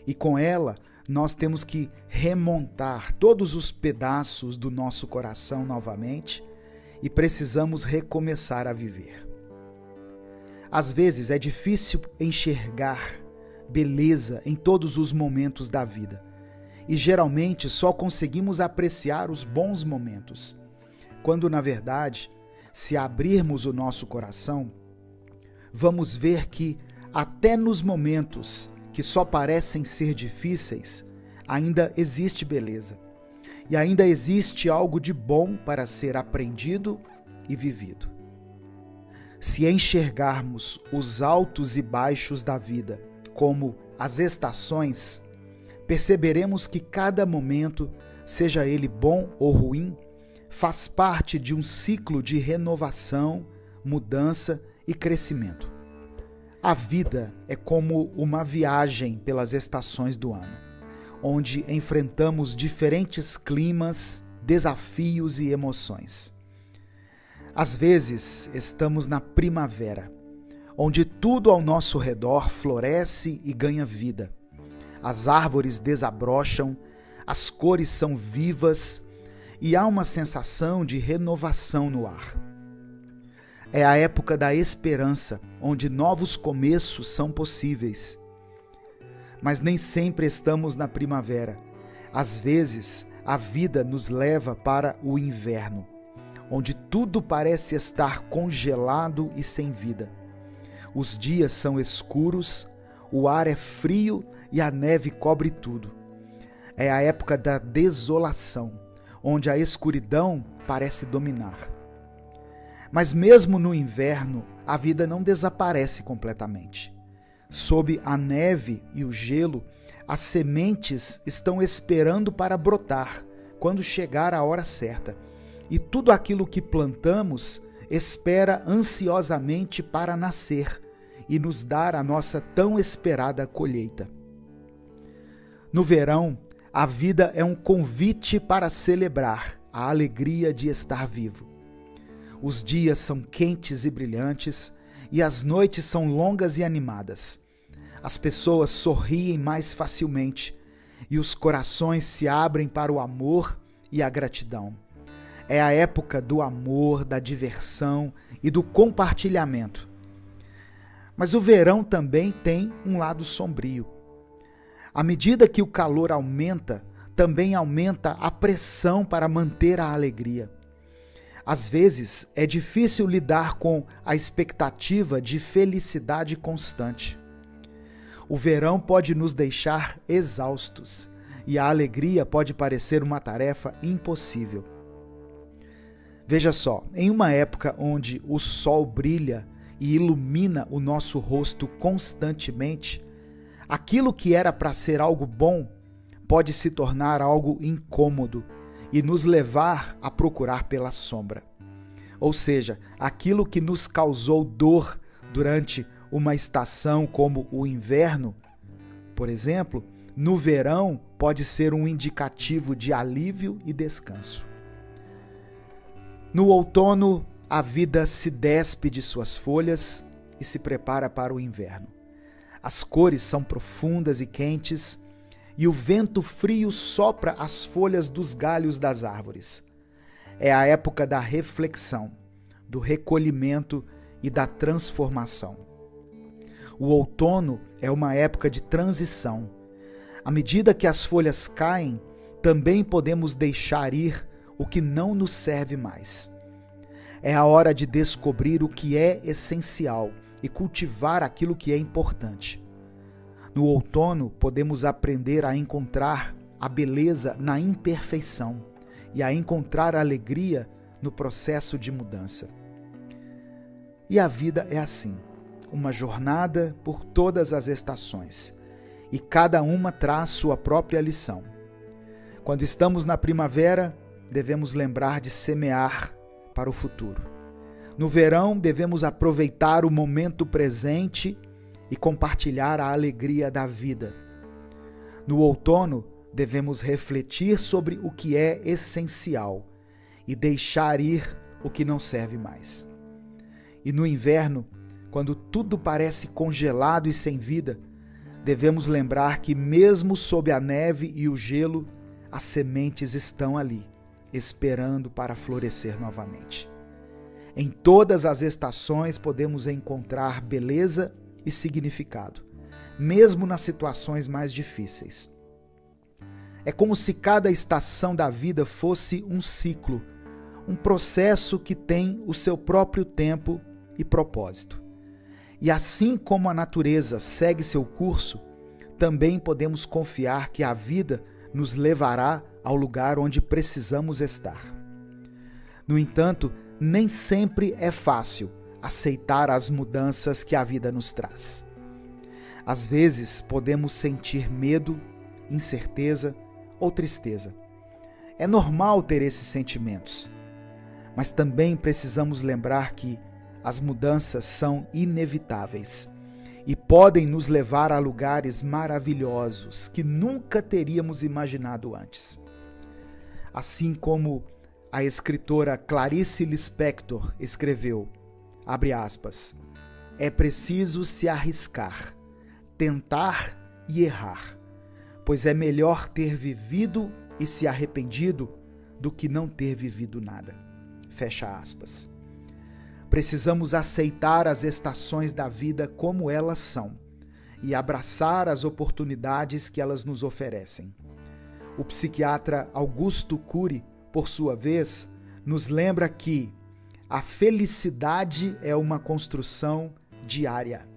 Speaker 1: e com ela nós temos que remontar todos os pedaços do nosso coração novamente e precisamos recomeçar a viver. Às vezes é difícil enxergar beleza em todos os momentos da vida e geralmente só conseguimos apreciar os bons momentos, quando na verdade, se abrirmos o nosso coração, vamos ver que até nos momentos que só parecem ser difíceis, ainda existe beleza e ainda existe algo de bom para ser aprendido e vivido. Se enxergarmos os altos e baixos da vida como as estações, perceberemos que cada momento, seja ele bom ou ruim, faz parte de um ciclo de renovação, mudança e crescimento. A vida é como uma viagem pelas estações do ano, onde enfrentamos diferentes climas, desafios e emoções. Às vezes, estamos na primavera, onde tudo ao nosso redor floresce e ganha vida. As árvores desabrocham, as cores são vivas e há uma sensação de renovação no ar. É a época da esperança, onde novos começos são possíveis. Mas nem sempre estamos na primavera. Às vezes, a vida nos leva para o inverno, onde tudo parece estar congelado e sem vida. Os dias são escuros, o ar é frio e a neve cobre tudo. É a época da desolação, onde a escuridão parece dominar. Mas mesmo no inverno, a vida não desaparece completamente. Sob a neve e o gelo, as sementes estão esperando para brotar quando chegar a hora certa. E tudo aquilo que plantamos espera ansiosamente para nascer e nos dar a nossa tão esperada colheita. No verão, a vida é um convite para celebrar a alegria de estar vivo. Os dias são quentes e brilhantes e as noites são longas e animadas. As pessoas sorriem mais facilmente e os corações se abrem para o amor e a gratidão. É a época do amor, da diversão e do compartilhamento. Mas o verão também tem um lado sombrio. À medida que o calor aumenta, também aumenta a pressão para manter a alegria. Às vezes, é difícil lidar com a expectativa de felicidade constante. O verão pode nos deixar exaustos e a alegria pode parecer uma tarefa impossível. Veja só, em uma época onde o sol brilha e ilumina o nosso rosto constantemente, aquilo que era para ser algo bom pode se tornar algo incômodo e nos levar a procurar pela sombra. Ou seja, aquilo que nos causou dor durante uma estação como o inverno, por exemplo, no verão pode ser um indicativo de alívio e descanso. No outono, a vida se despe de suas folhas e se prepara para o inverno. As cores são profundas e quentes e o vento frio sopra as folhas dos galhos das árvores. É a época da reflexão, do recolhimento e da transformação. O outono é uma época de transição. À medida que as folhas caem, também podemos deixar ir o que não nos serve mais. É a hora de descobrir o que é essencial e cultivar aquilo que é importante. No outono, podemos aprender a encontrar a beleza na imperfeição e a encontrar a alegria no processo de mudança. E a vida é assim, uma jornada por todas as estações, e cada uma traz sua própria lição. Quando estamos na primavera, devemos lembrar de semear para o futuro. No verão, devemos aproveitar o momento presente e compartilhar a alegria da vida. No outono, devemos refletir sobre o que é essencial e deixar ir o que não serve mais. E no inverno, quando tudo parece congelado e sem vida, devemos lembrar que mesmo sob a neve e o gelo, as sementes estão ali, esperando para florescer novamente. Em todas as estações podemos encontrar beleza e significado, mesmo nas situações mais difíceis. É como se cada estação da vida fosse um ciclo, um processo que tem o seu próprio tempo e propósito. E assim como a natureza segue seu curso, também podemos confiar que a vida nos levará ao lugar onde precisamos estar. No entanto, nem sempre é fácil aceitar as mudanças que a vida nos traz. Às vezes, podemos sentir medo, incerteza ou tristeza. É normal ter esses sentimentos, mas também precisamos lembrar que as mudanças são inevitáveis e podem nos levar a lugares maravilhosos que nunca teríamos imaginado antes. Assim como a escritora Clarice Lispector escreveu, abre aspas, é preciso se arriscar, tentar e errar, pois é melhor ter vivido e se arrependido do que não ter vivido nada. Fecha aspas. Precisamos aceitar as estações da vida como elas são e abraçar as oportunidades que elas nos oferecem. O psiquiatra Augusto Cury, por sua vez, nos lembra que a felicidade é uma construção diária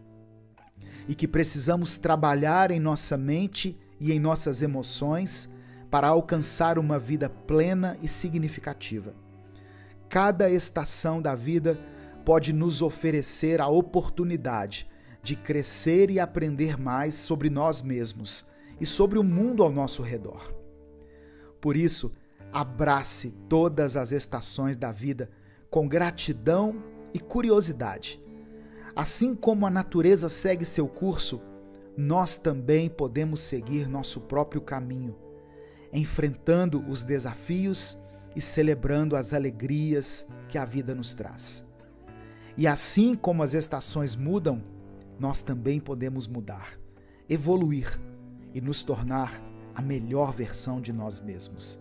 Speaker 1: e que precisamos trabalhar em nossa mente e em nossas emoções para alcançar uma vida plena e significativa. Cada estação da vida pode nos oferecer a oportunidade de crescer e aprender mais sobre nós mesmos e sobre o mundo ao nosso redor. Por isso, abrace todas as estações da vida com gratidão e curiosidade. Assim como a natureza segue seu curso, nós também podemos seguir nosso próprio caminho, enfrentando os desafios e celebrando as alegrias que a vida nos traz. E assim como as estações mudam, nós também podemos mudar, evoluir e nos tornar a melhor versão de nós mesmos.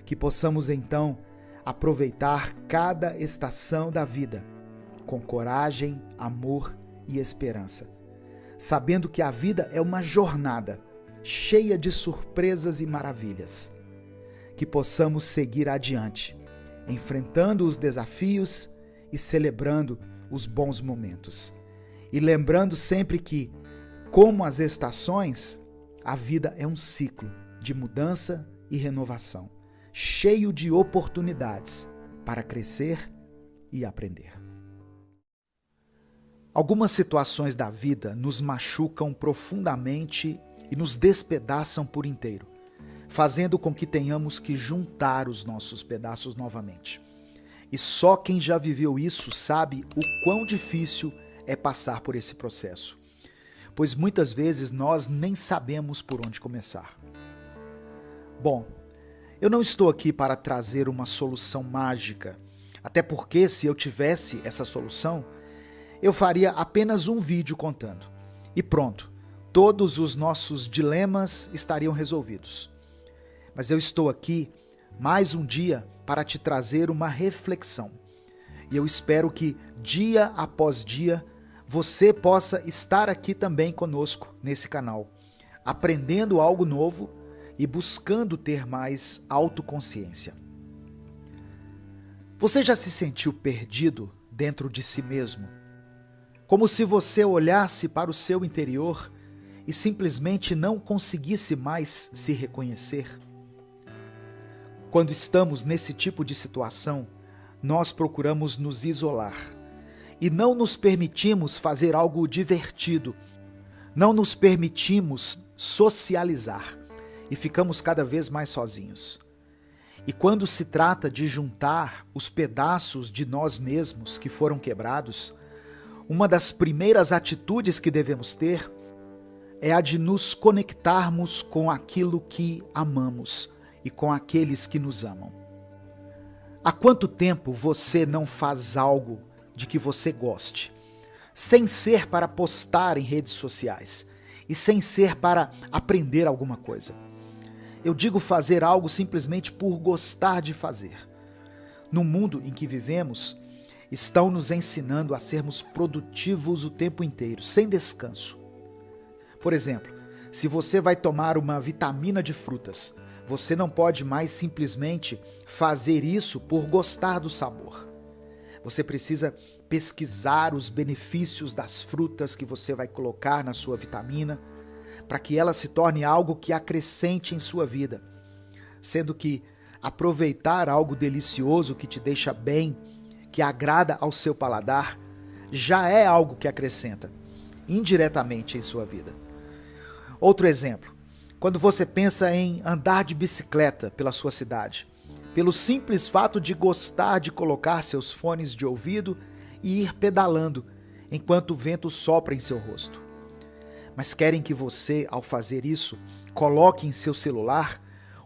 Speaker 1: Que possamos então aproveitar cada estação da vida com coragem, amor e esperança, sabendo que a vida é uma jornada cheia de surpresas e maravilhas. Que possamos seguir adiante, enfrentando os desafios e celebrando os bons momentos. E lembrando sempre que, como as estações, a vida é um ciclo de mudança e renovação, cheio de oportunidades para crescer e aprender. Algumas situações da vida nos machucam profundamente e nos despedaçam por inteiro, fazendo com que tenhamos que juntar os nossos pedaços novamente. E só quem já viveu isso sabe o quão difícil é passar por esse processo, pois muitas vezes nós nem sabemos por onde começar. Bom, eu não estou aqui para trazer uma solução mágica, até porque se eu tivesse essa solução, eu faria apenas um vídeo contando. E pronto, todos os nossos dilemas estariam resolvidos. Mas eu estou aqui mais um dia para te trazer uma reflexão E eu espero que dia após dia você possa estar aqui também conosco nesse canal, aprendendo algo novo e buscando ter mais autoconsciência. Você já se sentiu perdido dentro de si mesmo? Como se você olhasse para o seu interior e simplesmente não conseguisse mais se reconhecer? Quando estamos nesse tipo de situação, nós procuramos nos isolar e não nos permitimos fazer algo divertido, não nos permitimos socializar e ficamos cada vez mais sozinhos. E quando se trata de juntar os pedaços de nós mesmos que foram quebrados, uma das primeiras atitudes que devemos ter é a de nos conectarmos com aquilo que amamos e com aqueles que nos amam. Há quanto tempo você não faz algo de que você goste, sem ser para postar em redes sociais e sem ser para aprender alguma coisa? Eu digo fazer algo simplesmente por gostar de fazer. No mundo em que vivemos, estão nos ensinando a sermos produtivos o tempo inteiro, sem descanso. Por exemplo, se você vai tomar uma vitamina de frutas, você não pode mais simplesmente fazer isso por gostar do sabor. Você precisa pesquisar os benefícios das frutas que você vai colocar na sua vitamina, para que ela se torne algo que acrescente em sua vida. Sendo que aproveitar algo delicioso que te deixa bem, que agrada ao seu paladar, já é algo que acrescenta indiretamente em sua vida. Outro exemplo, quando você pensa em andar de bicicleta pela sua cidade, pelo simples fato de gostar de colocar seus fones de ouvido e ir pedalando enquanto o vento sopra em seu rosto. Mas querem que você, ao fazer isso, coloque em seu celular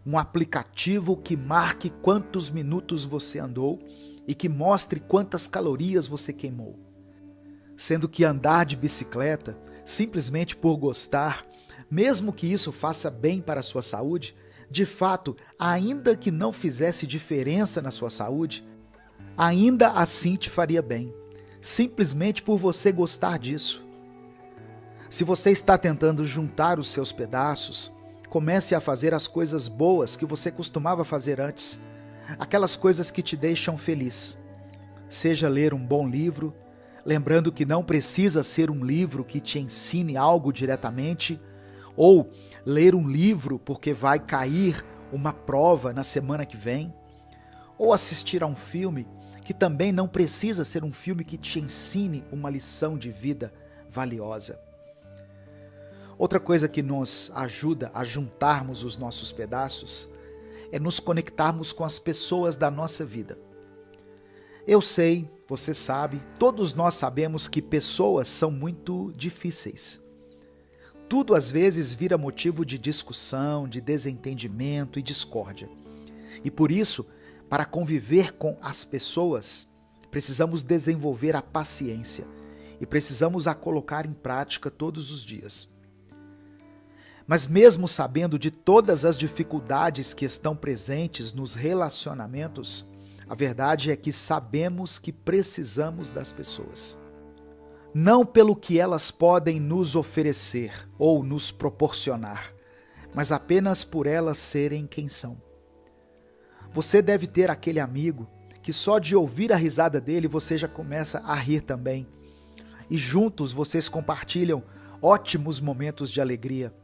Speaker 1: um aplicativo que marque quantos minutos você andou e que mostre quantas calorias você queimou. Sendo que andar de bicicleta, simplesmente por gostar, mesmo que isso faça bem para a sua saúde, de fato, ainda que não fizesse diferença na sua saúde, ainda assim te faria bem, simplesmente por você gostar disso. Se você está tentando juntar os seus pedaços, comece a fazer as coisas boas que você costumava fazer antes, aquelas coisas que te deixam feliz. Seja ler um bom livro, lembrando que não precisa ser um livro que te ensine algo diretamente, ou ler um livro porque vai cair uma prova na semana que vem, ou assistir a um filme que também não precisa ser um filme que te ensine uma lição de vida valiosa. Outra coisa que nos ajuda a juntarmos os nossos pedaços é nos conectarmos com as pessoas da nossa vida. Eu sei, você sabe, todos nós sabemos que pessoas são muito difíceis. Tudo às vezes vira motivo de discussão, de desentendimento e discórdia. E por isso, para conviver com as pessoas, precisamos desenvolver a paciência e precisamos a colocar em prática todos os dias. Mas mesmo sabendo de todas as dificuldades que estão presentes nos relacionamentos, a verdade é que sabemos que precisamos das pessoas. Não pelo que elas podem nos oferecer ou nos proporcionar, mas apenas por elas serem quem são. Você deve ter aquele amigo que só de ouvir a risada dele você já começa a rir também. E juntos vocês compartilham ótimos momentos de alegria.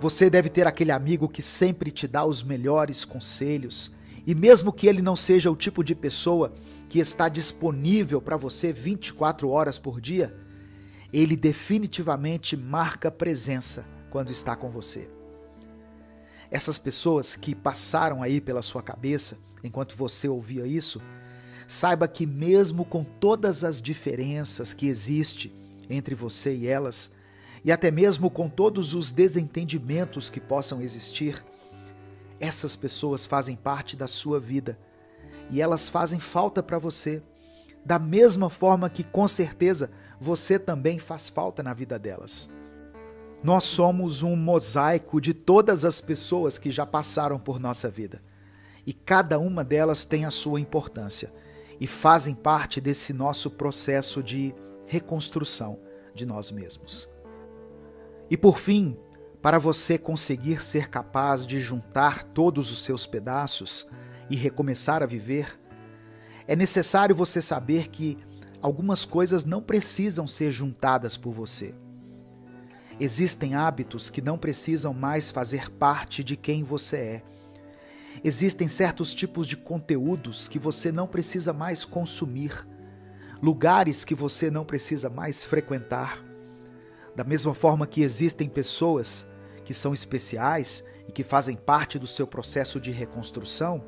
Speaker 1: Você deve ter aquele amigo que sempre te dá os melhores conselhos, e mesmo que ele não seja o tipo de pessoa que está disponível para você 24 horas por dia, ele definitivamente marca presença quando está com você. Essas pessoas que passaram aí pela sua cabeça enquanto você ouvia isso, saiba que mesmo com todas as diferenças que existem entre você e elas, e até mesmo com todos os desentendimentos que possam existir, essas pessoas fazem parte da sua vida e elas fazem falta para você, da mesma forma que com certeza você também faz falta na vida delas. Nós somos um mosaico de todas as pessoas que já passaram por nossa vida e cada uma delas tem a sua importância. e fazem parte desse nosso processo de reconstrução de nós mesmos. E por fim, para você conseguir ser capaz de juntar todos os seus pedaços e recomeçar a viver, é necessário você saber que algumas coisas não precisam ser juntadas por você. Existem hábitos que não precisam mais fazer parte de quem você é. Existem certos tipos de conteúdos que você não precisa mais consumir, lugares que você não precisa mais frequentar. Da mesma forma que existem pessoas que são especiais e que fazem parte do seu processo de reconstrução,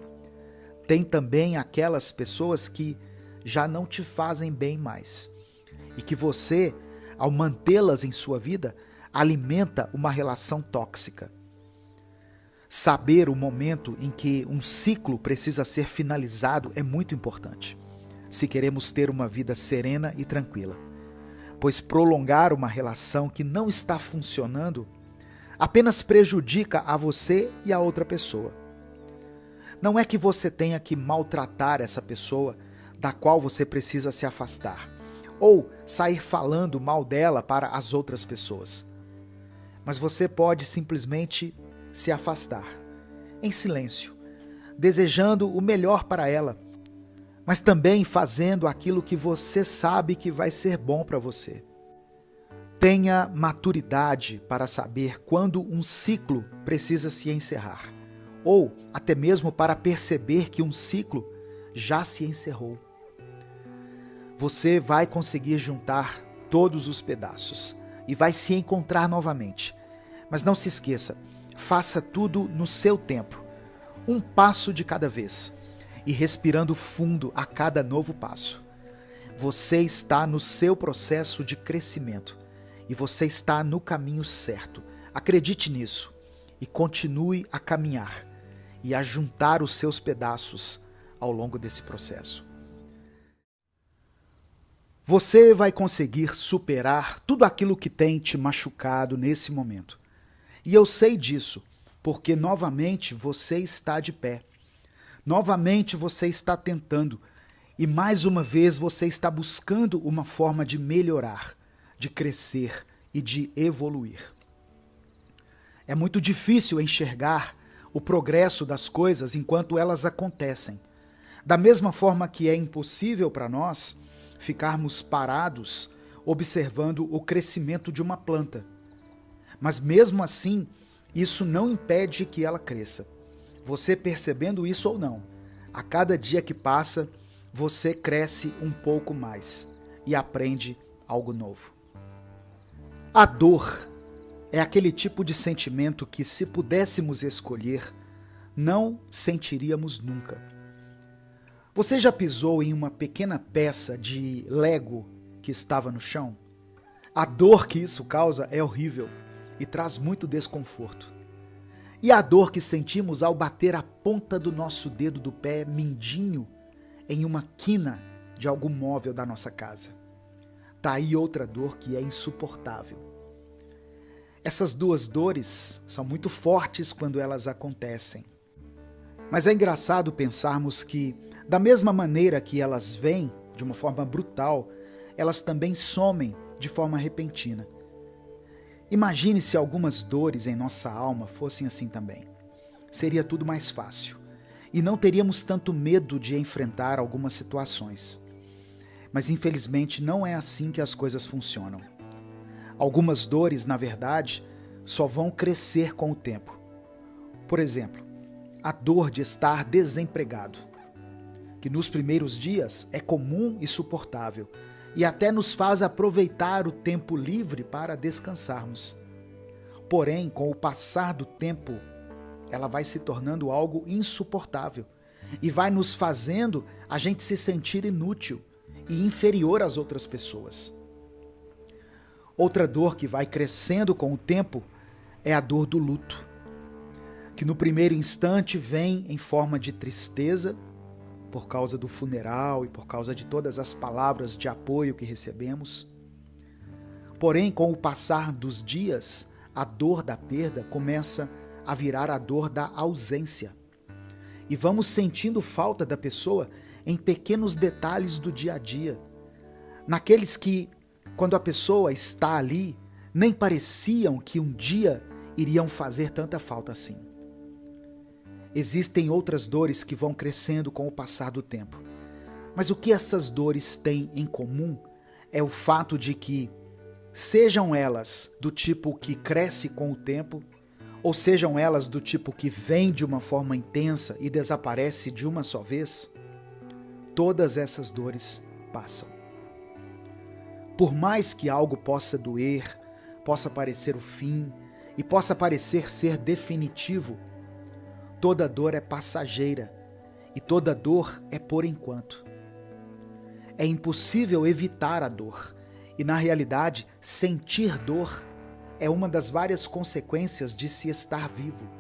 Speaker 1: tem também aquelas pessoas que já não te fazem bem mais e que você, ao mantê-las em sua vida, alimenta uma relação tóxica. Saber o momento em que um ciclo precisa ser finalizado é muito importante, se queremos ter uma vida serena e tranquila, pois prolongar uma relação que não está funcionando apenas prejudica a você e a outra pessoa. Não é que você tenha que maltratar essa pessoa da qual você precisa se afastar, ou sair falando mal dela para as outras pessoas. Mas você pode simplesmente se afastar, em silêncio, desejando o melhor para ela, mas também fazendo aquilo que você sabe que vai ser bom para você. Tenha maturidade para saber quando um ciclo precisa se encerrar, ou até mesmo para perceber que um ciclo já se encerrou. Você vai conseguir juntar todos os pedaços e vai se encontrar novamente. Mas não se esqueça, faça tudo no seu tempo, um passo de cada vez, e respirando fundo a cada novo passo. Você está no seu processo de crescimento e você está no caminho certo. Acredite nisso e continue a caminhar e a juntar os seus pedaços ao longo desse processo. Você vai conseguir superar tudo aquilo que tem te machucado nesse momento. E eu sei disso, porque novamente você está de pé. Novamente você está tentando. E mais uma vez você está buscando uma forma de melhorar, de crescer e de evoluir. É muito difícil enxergar o progresso das coisas enquanto elas acontecem. Da mesma forma que é impossível para nós ficarmos parados observando o crescimento de uma planta. Mas mesmo assim, isso não impede que ela cresça. Você percebendo isso ou não, a cada dia que passa, você cresce um pouco mais e aprende algo novo. A dor é aquele tipo de sentimento que, se pudéssemos escolher, não sentiríamos nunca. Você já pisou em uma pequena peça de Lego que estava no chão? A dor que isso causa é horrível e traz muito desconforto. E a dor que sentimos ao bater a ponta do nosso dedo do pé mindinho em uma quina de algum móvel da nossa casa. Tá aí outra dor que é insuportável. Essas duas dores são muito fortes quando elas acontecem. Mas é engraçado pensarmos que, da mesma maneira que elas vêm de uma forma brutal, elas também somem de forma repentina. Imagine se algumas dores em nossa alma fossem assim também. Seria tudo mais fácil e não teríamos tanto medo de enfrentar algumas situações. Mas infelizmente não é assim que as coisas funcionam. Algumas dores, na verdade, só vão crescer com o tempo. Por exemplo, a dor de estar desempregado, que nos primeiros dias é comum e suportável, e até nos faz aproveitar o tempo livre para descansarmos. Porém, com o passar do tempo, ela vai se tornando algo insuportável e vai nos fazendo a gente se sentir inútil e inferior às outras pessoas. Outra dor que vai crescendo com o tempo é a dor do luto, que no primeiro instante vem em forma de tristeza, por causa do funeral e por causa de todas as palavras de apoio que recebemos. Porém, com o passar dos dias, a dor da perda começa a virar a dor da ausência. E vamos sentindo falta da pessoa em pequenos detalhes do dia a dia, naqueles que, quando a pessoa está ali, nem pareciam que um dia iriam fazer tanta falta assim. Existem outras dores que vão crescendo com o passar do tempo, mas o que essas dores têm em comum é o fato de que, sejam elas do tipo que cresce com o tempo, ou sejam elas do tipo que vem de uma forma intensa e desaparece de uma só vez, todas essas dores passam. Por mais que algo possa doer, possa parecer o fim e possa parecer ser definitivo, toda dor é passageira e toda dor é por enquanto. É impossível evitar a dor e, na realidade, sentir dor é uma das várias consequências de se estar vivo.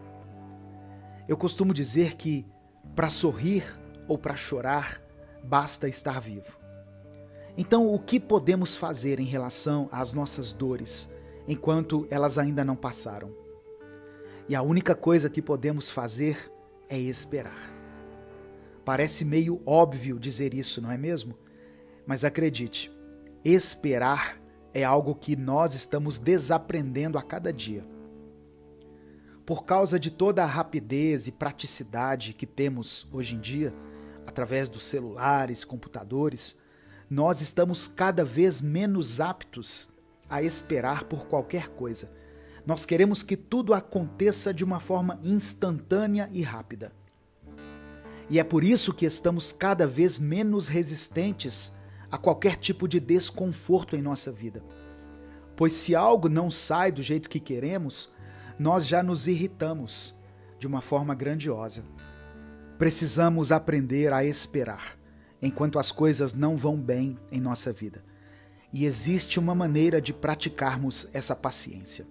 Speaker 1: Eu costumo dizer que, para sorrir ou para chorar, basta estar vivo. Então, o que podemos fazer em relação às nossas dores, enquanto elas ainda não passaram? E a única coisa que podemos fazer é esperar. Parece meio óbvio dizer isso, não é mesmo? Mas acredite, esperar é algo que nós estamos desaprendendo a cada dia. Por causa de toda a rapidez e praticidade que temos hoje em dia, através dos celulares, computadores, nós estamos cada vez menos aptos a esperar por qualquer coisa. Nós queremos que tudo aconteça de uma forma instantânea e rápida. E é por isso que estamos cada vez menos resistentes a qualquer tipo de desconforto em nossa vida. Pois se algo não sai do jeito que queremos, nós já nos irritamos de uma forma grandiosa. Precisamos aprender a esperar enquanto as coisas não vão bem em nossa vida. E existe uma maneira de praticarmos essa paciência.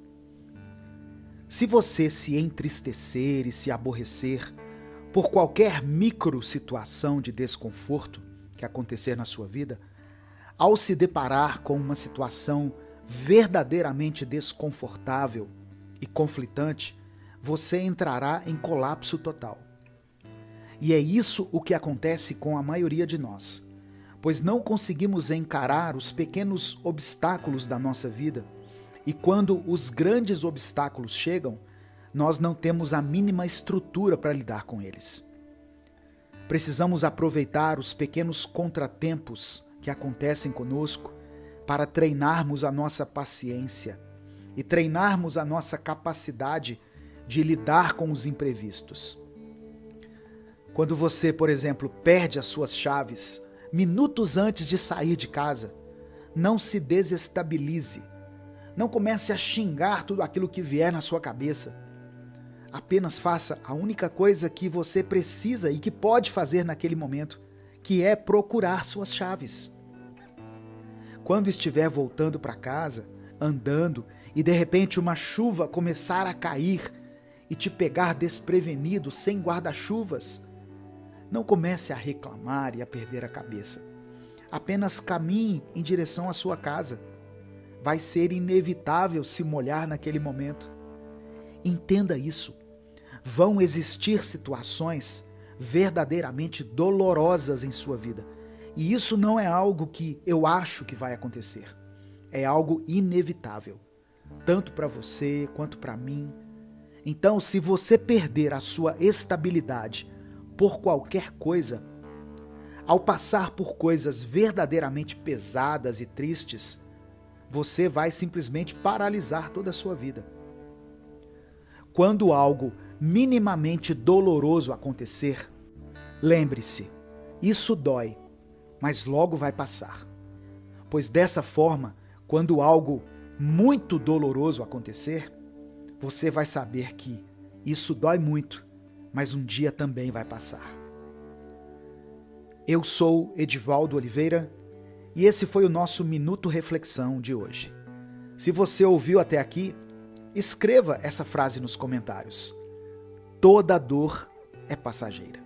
Speaker 1: Se você se entristecer e se aborrecer por qualquer micro situação de desconforto que acontecer na sua vida, ao se deparar com uma situação verdadeiramente desconfortável e conflitante, você entrará em colapso total. E é isso o que acontece com a maioria de nós, pois não conseguimos encarar os pequenos obstáculos da nossa vida, e quando os grandes obstáculos chegam, nós não temos a mínima estrutura para lidar com eles. Precisamos aproveitar os pequenos contratempos que acontecem conosco para treinarmos a nossa paciência e treinarmos a nossa capacidade de lidar com os imprevistos. Quando você, por exemplo, perde as suas chaves minutos antes de sair de casa, não se desestabilize. Não comece a xingar tudo aquilo que vier na sua cabeça. Apenas faça a única coisa que você precisa e que pode fazer naquele momento, que é procurar suas chaves. Quando estiver voltando para casa, andando, e de repente uma chuva começar a cair e te pegar desprevenido, sem guarda-chuvas, não comece a reclamar e a perder a cabeça. Apenas caminhe em direção à sua casa. Vai ser inevitável se molhar naquele momento. Entenda isso. Vão existir situações verdadeiramente dolorosas em sua vida. E isso não é algo que eu acho que vai acontecer. É algo inevitável, tanto para você quanto para mim. Então, se você perder a sua estabilidade por qualquer coisa, ao passar por coisas verdadeiramente pesadas e tristes, você vai simplesmente paralisar toda a sua vida. Quando algo minimamente doloroso acontecer, lembre-se, isso dói, mas logo vai passar. Pois dessa forma, quando algo muito doloroso acontecer, você vai saber que isso dói muito, mas um dia também vai passar. Eu sou Edivaldo Oliveira e esse foi o nosso Minuto Reflexão de hoje. Se você ouviu até aqui, escreva essa frase nos comentários. Toda dor é passageira.